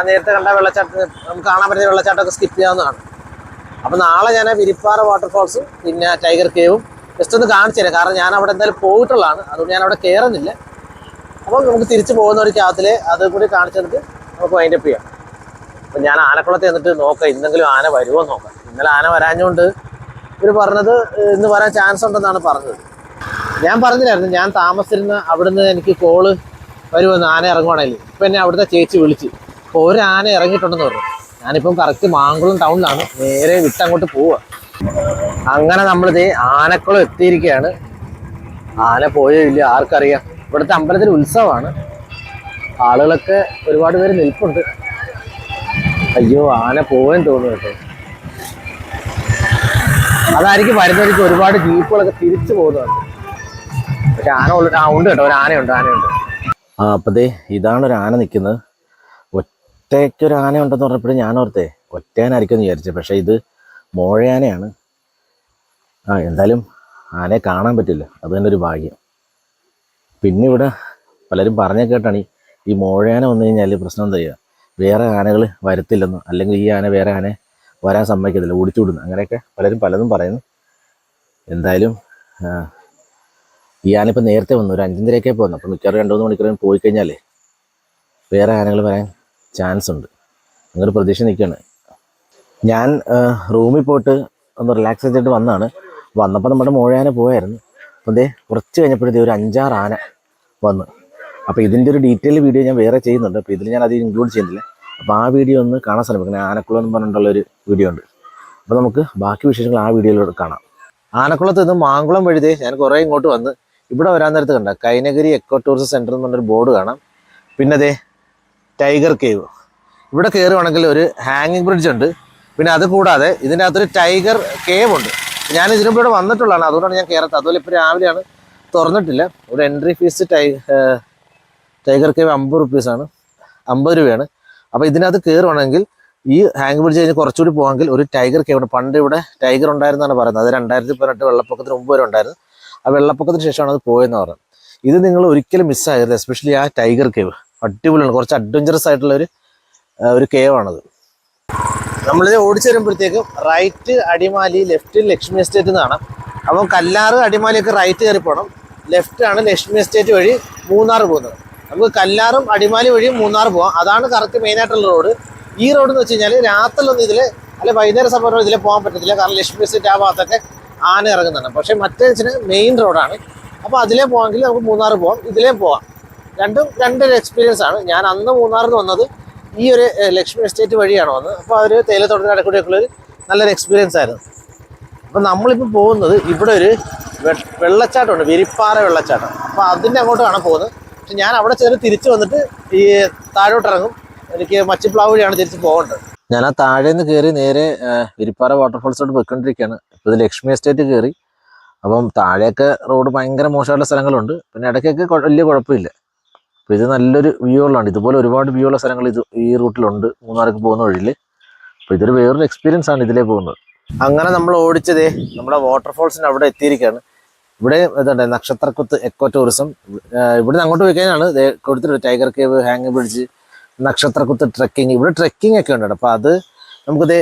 നേരത്തെ കണ്ട വെള്ളച്ചാട്ടം, നമുക്ക് കാണാൻ പറ്റുന്ന വെള്ളച്ചാട്ടമൊക്കെ സ്കിപ്പ് ചെയ്യാവുന്നതാണ്. അപ്പോൾ നാളെ ഞാൻ വിരിപ്പാറ വാട്ടർഫാൾസും പിന്നെ ടൈഗർ കേവും ജസ്റ്റ് ഒന്ന് കാണിച്ചു തരാം. കാരണം ഞാൻ അവിടെ എന്തായാലും പോയിട്ടുള്ളതാണ്, അതുകൊണ്ട് ഞാൻ അവിടെ കയറുന്നില്ല. അപ്പോൾ നമുക്ക് തിരിച്ച് പോകുന്ന ഒരു ക്യാബിൽ അത് കൂടി കാണിച്ചെടുത്ത് നമുക്ക് വൈൻഡപ്പ് ചെയ്യാം. അപ്പോൾ ഞാൻ ആനക്കുളത്ത് എന്നിട്ട് നോക്കാം ഇന്നെങ്കിലും ആന വരുമോ നോക്കാം. ഇന്നലെ ആന വരാഞ്ഞുകൊണ്ട് ഇവർ പറഞ്ഞത് ഇന്ന് വരാൻ ചാൻസ് ഉണ്ടെന്നാണ് പറഞ്ഞത്. ഞാൻ പറഞ്ഞില്ലായിരുന്നു, ഞാൻ താമസിച്ചിരുന്ന അവിടുന്ന് എനിക്ക് കോള് വരുമെന്ന് ആന ഇറങ്ങുവാണെങ്കിൽ. ഇപ്പം എന്നെ അവിടുത്തെ ചേച്ചി വിളിച്ച്, അപ്പോൾ ഒരു ആന ഇറങ്ങിയിട്ടുണ്ടെന്ന് പറഞ്ഞു. ഞാനിപ്പം കറക്റ്റ് മാങ്കുളം ടൗണിലാണ്, നേരെ വിട്ടങ്ങോട്ട് പോവുക. അങ്ങനെ നമ്മളിത് ആനക്കുളം എത്തിയിരിക്കുകയാണ്. ആന പോയോ ഇല്ല ആർക്കറിയാം. ഇവിടുത്തെ അമ്പലത്തിൽ ഉത്സവമാണ്, ആളുകളൊക്കെ ഒരുപാട് പേര് നിൽപ്പുണ്ട്. അയ്യോ ആന പോയെന്ന് തോന്നുന്നു കേട്ടോ. അതായിരിക്കും വരുന്നവർക്ക് ഒരുപാട് ജീപ്പുകളൊക്കെ തിരിച്ചു പോകുന്നുണ്ട്. പക്ഷെ ആന ഉണ്ട് കേട്ടോ, ഒരു ആനയുണ്ട്. അപ്പതേ ഇതാണ് ഒരു ആന നിൽക്കുന്നത്. ഒറ്റയ്ക്കൊരു ആന ഉണ്ടെന്ന് പറഞ്ഞപ്പോഴും ഞാൻ ഓർത്തേ ഒറ്റയാനായിരിക്കും എന്ന് വിചാരിച്ചത്. പക്ഷേ ഇത് മോഴയാനയാണ്. എന്തായാലും ആനയെ കാണാൻ പറ്റില്ല, അത് തന്നെ ഒരു ഭാഗ്യം. പിന്നെ ഇവിടെ പലരും പറഞ്ഞ കേട്ടാണ് ഈ മോഴയാന വന്നു കഴിഞ്ഞാൽ പ്രശ്നം എന്താ ചെയ്യുക, വേറെ ആനകൾ വരത്തില്ലെന്നോ അല്ലെങ്കിൽ ഈ ആന വേറെ ആന വരാൻ സമ്മതിക്കത്തില്ല, ഓടിച്ചു വിടുന്നു, അങ്ങനെയൊക്കെ പലരും പലതും പറയുന്നു. എന്തായാലും ഈ ആന ഇപ്പം നേരത്തെ വന്നു, ഒരു 5:30 പോകുന്നു. അപ്പം മിക്കവാറും 2-3 മണിക്കൂർ പോയി കഴിഞ്ഞാലേ വേറെ ആനകൾ വരാൻ ചാൻസ് ഉണ്ട്. അങ്ങനെ പ്രതീക്ഷ നിൽക്കുകയാണ്. ഞാൻ റൂമിൽ പോയിട്ട് ഒന്ന് റിലാക്സ് ചെയ്തിട്ട് വന്നതാണ്. വന്നപ്പോൾ നമ്മുടെ മോഴയാന പോയായിരുന്നു. അപ്പം കുറച്ച് കഴിഞ്ഞപ്പോഴത്തേ ഒരു 5-6 ആന വന്നു. അപ്പോൾ ഇതിൻ്റെ ഒരു ഡീറ്റെയിൽ വീഡിയോ ഞാൻ വേറെ ചെയ്യുന്നുണ്ട്. അപ്പോൾ ഇതിൽ ഞാൻ അത് ഇൻക്ലൂഡ് ചെയ്യുന്നില്ല. അപ്പോൾ ആ വീഡിയോ ഒന്ന് കാണാൻ ശ്രമിക്കണം. ആനക്കുളം എന്ന് പറഞ്ഞിട്ടുള്ളൊരു വീഡിയോ ഉണ്ട്. അപ്പോൾ നമുക്ക് ബാക്കി വിശേഷങ്ങൾ ആ വീഡിയോയിലൂടെ കാണാം. ആനക്കുളത്ത് നിന്ന് മാങ്കുളം വഴി ഞാൻ കുറേ ഇങ്ങോട്ട് വന്ന് ഇവിടെ വരാൻ നേരത്ത് കണ്ട കൈനഗിരി എക്കോ ടൂറിസം സെൻറ്റർ എന്ന് പറഞ്ഞൊരു ബോർഡ് കാണാം. പിന്നെ ടൈഗർ കേവ്, ഇവിടെ കയറുവാണെങ്കിൽ ഒരു ഹാങ്ങിങ് ബ്രിഡ്ജ് ഉണ്ട്. പിന്നെ അത് കൂടാതെ ഇതിൻ്റെ അകത്തൊരു ടൈഗർ കേവ് ഉണ്ട്. ഞാൻ ഇതിനു ഇവിടെ വന്നിട്ടുള്ളതാണ്, അതുകൊണ്ടാണ് ഞാൻ കയറാത്തത്. അതുപോലെ ഇപ്പോൾ രാവിലെയാണ്, തുറന്നിട്ടില്ല. ഇവിടെ എൻട്രി ഫീസ് ടൈഗർ കേവ് 50 റുപ്പീസാണ്, 50 രൂപയാണ്. അപ്പോൾ ഇതിനകത്ത് കയറുവാണെങ്കിൽ ഈ ഹാങ് ബ്രിഡ്ജ് കഴിഞ്ഞ് കുറച്ചുകൂടി പോകാമെങ്കിൽ ഒരു ടൈഗർ കേവ് ഉണ്ട്. പണ്ട് ഇവിടെ ടൈഗർ ഉണ്ടായിരുന്നാണ് പറയുന്നത്. അത് 2018 വെള്ളപ്പൊക്കത്തിന് മുമ്പ് വരെ ഉണ്ടായിരുന്നു. ആ വെള്ളപ്പൊക്കത്തിന് ശേഷമാണ് അത് പോയെന്ന് പറയുന്നത്. ഇത് നിങ്ങൾ ഒരിക്കലും മിസ്സാകരുത്, എസ്പെഷ്യലി ആ ടൈഗർ കേവ്. അടിപൊളിയാണ്, കുറച്ച് അഡ്വഞ്ചറസ് ആയിട്ടുള്ള ഒരു കേവാണത്. നമ്മളിത് ഓടിച്ചു വരുമ്പോഴത്തേക്കും right Adimali, left Lakshmi estate എന്ന് കാണാം. അപ്പം കല്ലാറ് അടിമാലിയൊക്കെ റൈറ്റ് കയറി പോകണം. ലെഫ്റ്റാണ് ലക്ഷ്മി എസ്റ്റേറ്റ് വഴി മൂന്നാർ പോകുന്നത്. നമുക്ക് കല്ലാറും അടിമാലി വഴിയും മൂന്നാർ പോകാം. അതാണ് കറക്റ്റ് മെയിനായിട്ടുള്ള റോഡ്. ഈ റോഡ് എന്ന് വെച്ച് കഴിഞ്ഞാൽ രാത്രിയിലൊന്നും അല്ലെ വൈകുന്നേര സമയം ഇതിലെ പോകാൻ പറ്റത്തില്ല. കാരണം ലക്ഷ്മി എസ്റ്റേറ്റ് ആ ഭാഗത്തൊക്കെ ആന ഇറങ്ങുന്നുണ്ട്. പക്ഷേ മറ്റേ മെയിൻ റോഡാണ്. അപ്പോൾ അതിലേ പോകാമെങ്കിൽ നമുക്ക് മൂന്നാർ പോകാം, ഇതിലേ പോകാം. രണ്ടും രണ്ടൊരു എക്സ്പീരിയൻസ് ആണ്. ഞാൻ അന്ന് മൂന്നാറിൽ നിന്ന് വന്നത് ഈ ഒരു ലക്ഷ്മി എസ്റ്റേറ്റ് വഴിയാണ് വന്നത്. അപ്പോൾ ഒരു തേയിലത്തോട്ടത്തിൻ്റെ ഇടയ്ക്കൂടെയൊക്കെയുള്ളൊരു നല്ലൊരു എക്സ്പീരിയൻസ് ആയിരുന്നു. അപ്പോൾ നമ്മളിപ്പോൾ പോകുന്നത് ഇവിടെ ഒരു വെള്ളച്ചാട്ടമുണ്ട്, വിരിപ്പാറ വെള്ളച്ചാട്ടം. അപ്പോൾ അതിൻ്റെ അങ്ങോട്ടാണ് പോകുന്നത്. പക്ഷെ ഞാൻ അവിടെ ചെന്ന് തിരിച്ച് വന്നിട്ട് ഈ താഴോട്ടിറങ്ങും. എനിക്ക് മച്ചിപ്ലാവ് വഴിയാണ് തിരിച്ച് പോകേണ്ടത്. ഞാൻ ആ താഴെ നിന്ന് കയറി നേരെ വിരിപ്പാറ വാട്ടർഫോൾസോട്ട് പോയിക്കൊണ്ടിരിക്കുകയാണ്. ഇപ്പോൾ ഇത് ലക്ഷ്മി എസ്റ്റേറ്റ് കയറി. അപ്പം താഴെയൊക്കെ റോഡ് ഭയങ്കര മോശമായിട്ടുള്ള സ്ഥലങ്ങളുണ്ട്. പിന്നെ ഇടയ്ക്കൊക്കെ വലിയ കുഴപ്പമില്ല. അപ്പോൾ ഇത് നല്ലൊരു വ്യൂ ഉള്ളതാണ്. ഇതുപോലെ ഒരുപാട് വ്യൂ ഉള്ള സ്ഥലങ്ങൾ ഈ റൂട്ടിലുണ്ട്, മൂന്നാർക്ക് പോകുന്ന വഴിയിൽ. അപ്പോൾ ഇതൊരു വേറൊരു എക്സ്പീരിയൻസ് ആണ് ഇതിലേ പോകുന്നത്. അങ്ങനെ നമ്മൾ ഓടിച്ചതേ നമ്മുടെ വാട്ടർഫോൾസിന് അവിടെ എത്തിയിരിക്കുകയാണ്. ഇവിടെ ഇതുണ്ട് നക്ഷത്രക്കുത്ത് എക്കോ ടൂറിസം. ഇവിടെ നിന്ന് അങ്ങോട്ട് പോയി കഴിഞ്ഞാണ് കൊടുത്തിട്ട് ടൈഗർ കേവ്, ഹാങ് ബ്രിഡ്ജ്, നക്ഷത്രക്കുത്ത് ട്രെക്കിങ്. ഇവിടെ ട്രെക്കിംഗ് ഒക്കെ ഉണ്ട്. അപ്പോൾ അത് നമുക്കിത്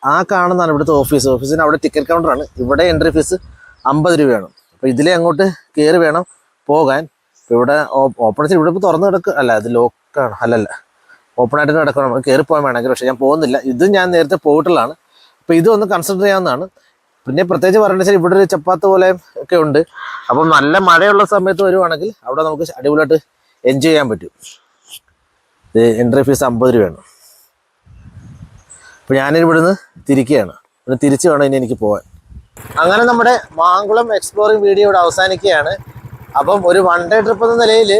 ആ കാണുന്നതാണ് ഇവിടുത്തെ ഓഫീസിന് അവിടെ ടിക്കറ്റ് കൗണ്ടറാണ്. ഇവിടെ എൻട്രി ഫീസ് 50 രൂപയാണ്. അപ്പോൾ ഇതിലേ അങ്ങോട്ട് കയറി വേണം പോകാൻ. ഇപ്പോൾ ഇവിടെ ഓപ്പൺ ഇവിടെ ഇപ്പോൾ തുറന്ന് കിടക്കുക അല്ല, അത് ലോക്കാണ്. അല്ലല്ല, ഓപ്പണായിട്ട് കിടക്കണം, നമുക്ക് കയറി പോകാൻ വേണമെങ്കിൽ. പക്ഷേ ഞാൻ പോകുന്നില്ല. ഇത് ഞാൻ നേരത്തെ പോയിട്ടുള്ളതാണ്. അപ്പോൾ ഇതൊന്ന് കൺസിഡർ ചെയ്യാവുന്നതാണ്. പിന്നെ പ്രത്യേകിച്ച് പറയേണ്ടത് വെച്ചാൽ ഇവിടെ ഒരു ചപ്പാത്ത് പോലെ ഒക്കെ ഉണ്ട്. അപ്പം നല്ല മഴയുള്ള സമയത്ത് വരുവാണെങ്കിൽ അവിടെ നമുക്ക് അടിപൊളിയായിട്ട് എൻജോയ് ചെയ്യാൻ പറ്റും. ഇത് എൻട്രി ഫീസ് 50 രൂപയാണ്. അപ്പോൾ ഞാനിവിടുന്ന് തിരിക്കുകയാണ്. ഇവിടെ തിരിച്ച് വേണം ഇനി എനിക്ക് പോകാൻ. അങ്ങനെ നമ്മുടെ മാങ്കുളം എക്സ്പ്ലോറിംഗ് വീഡിയോ ഇവിടെ അവസാനിക്കുകയാണ്. അപ്പം ഒരു 1 ഡേ ട്രിപ്പ് എന്ന നിലയിൽ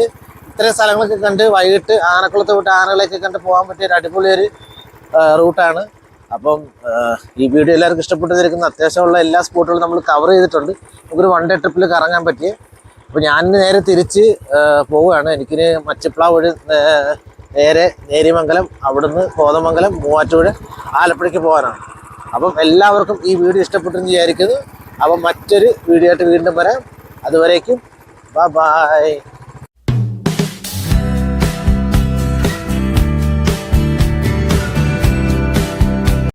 ഇത്രയും സ്ഥലങ്ങളൊക്കെ കണ്ട് വൈകിട്ട് ആനക്കുളത്ത് വിട്ട് ആനകളെയൊക്കെ കണ്ട് പോകാൻ പറ്റിയ ഒരു അടിപൊളിയൊരു റൂട്ടാണ്. അപ്പം ഈ വീഡിയോ എല്ലാവർക്കും ഇഷ്ടപ്പെട്ടിരിക്കുന്ന അത്യാവശ്യമുള്ള എല്ലാ സ്പോട്ടുകളും നമ്മൾ കവർ ചെയ്തിട്ടുണ്ട്. നമുക്കൊരു 1 ഡേ ട്രിപ്പിൽ കറങ്ങാൻ പറ്റിയ. അപ്പോൾ ഞാൻ നേരെ തിരിച്ച് പോവുകയാണ്. എനിക്കിന് മച്ചിപ്ലാവ് വഴി നേരെ നേരിമംഗലം, അവിടുന്ന് കോതമംഗലം, മൂവാറ്റുപുഴ, ആലപ്പുഴയ്ക്ക് പോകാനാണ്. അപ്പം എല്ലാവർക്കും ഈ വീഡിയോ ഇഷ്ടപ്പെട്ടെന്ന് വിചാരിക്കുന്നു. അപ്പം മറ്റൊരു വീഡിയോ ആയിട്ട് വീണ്ടും വരാം. അതുവരേക്കും ബൈ.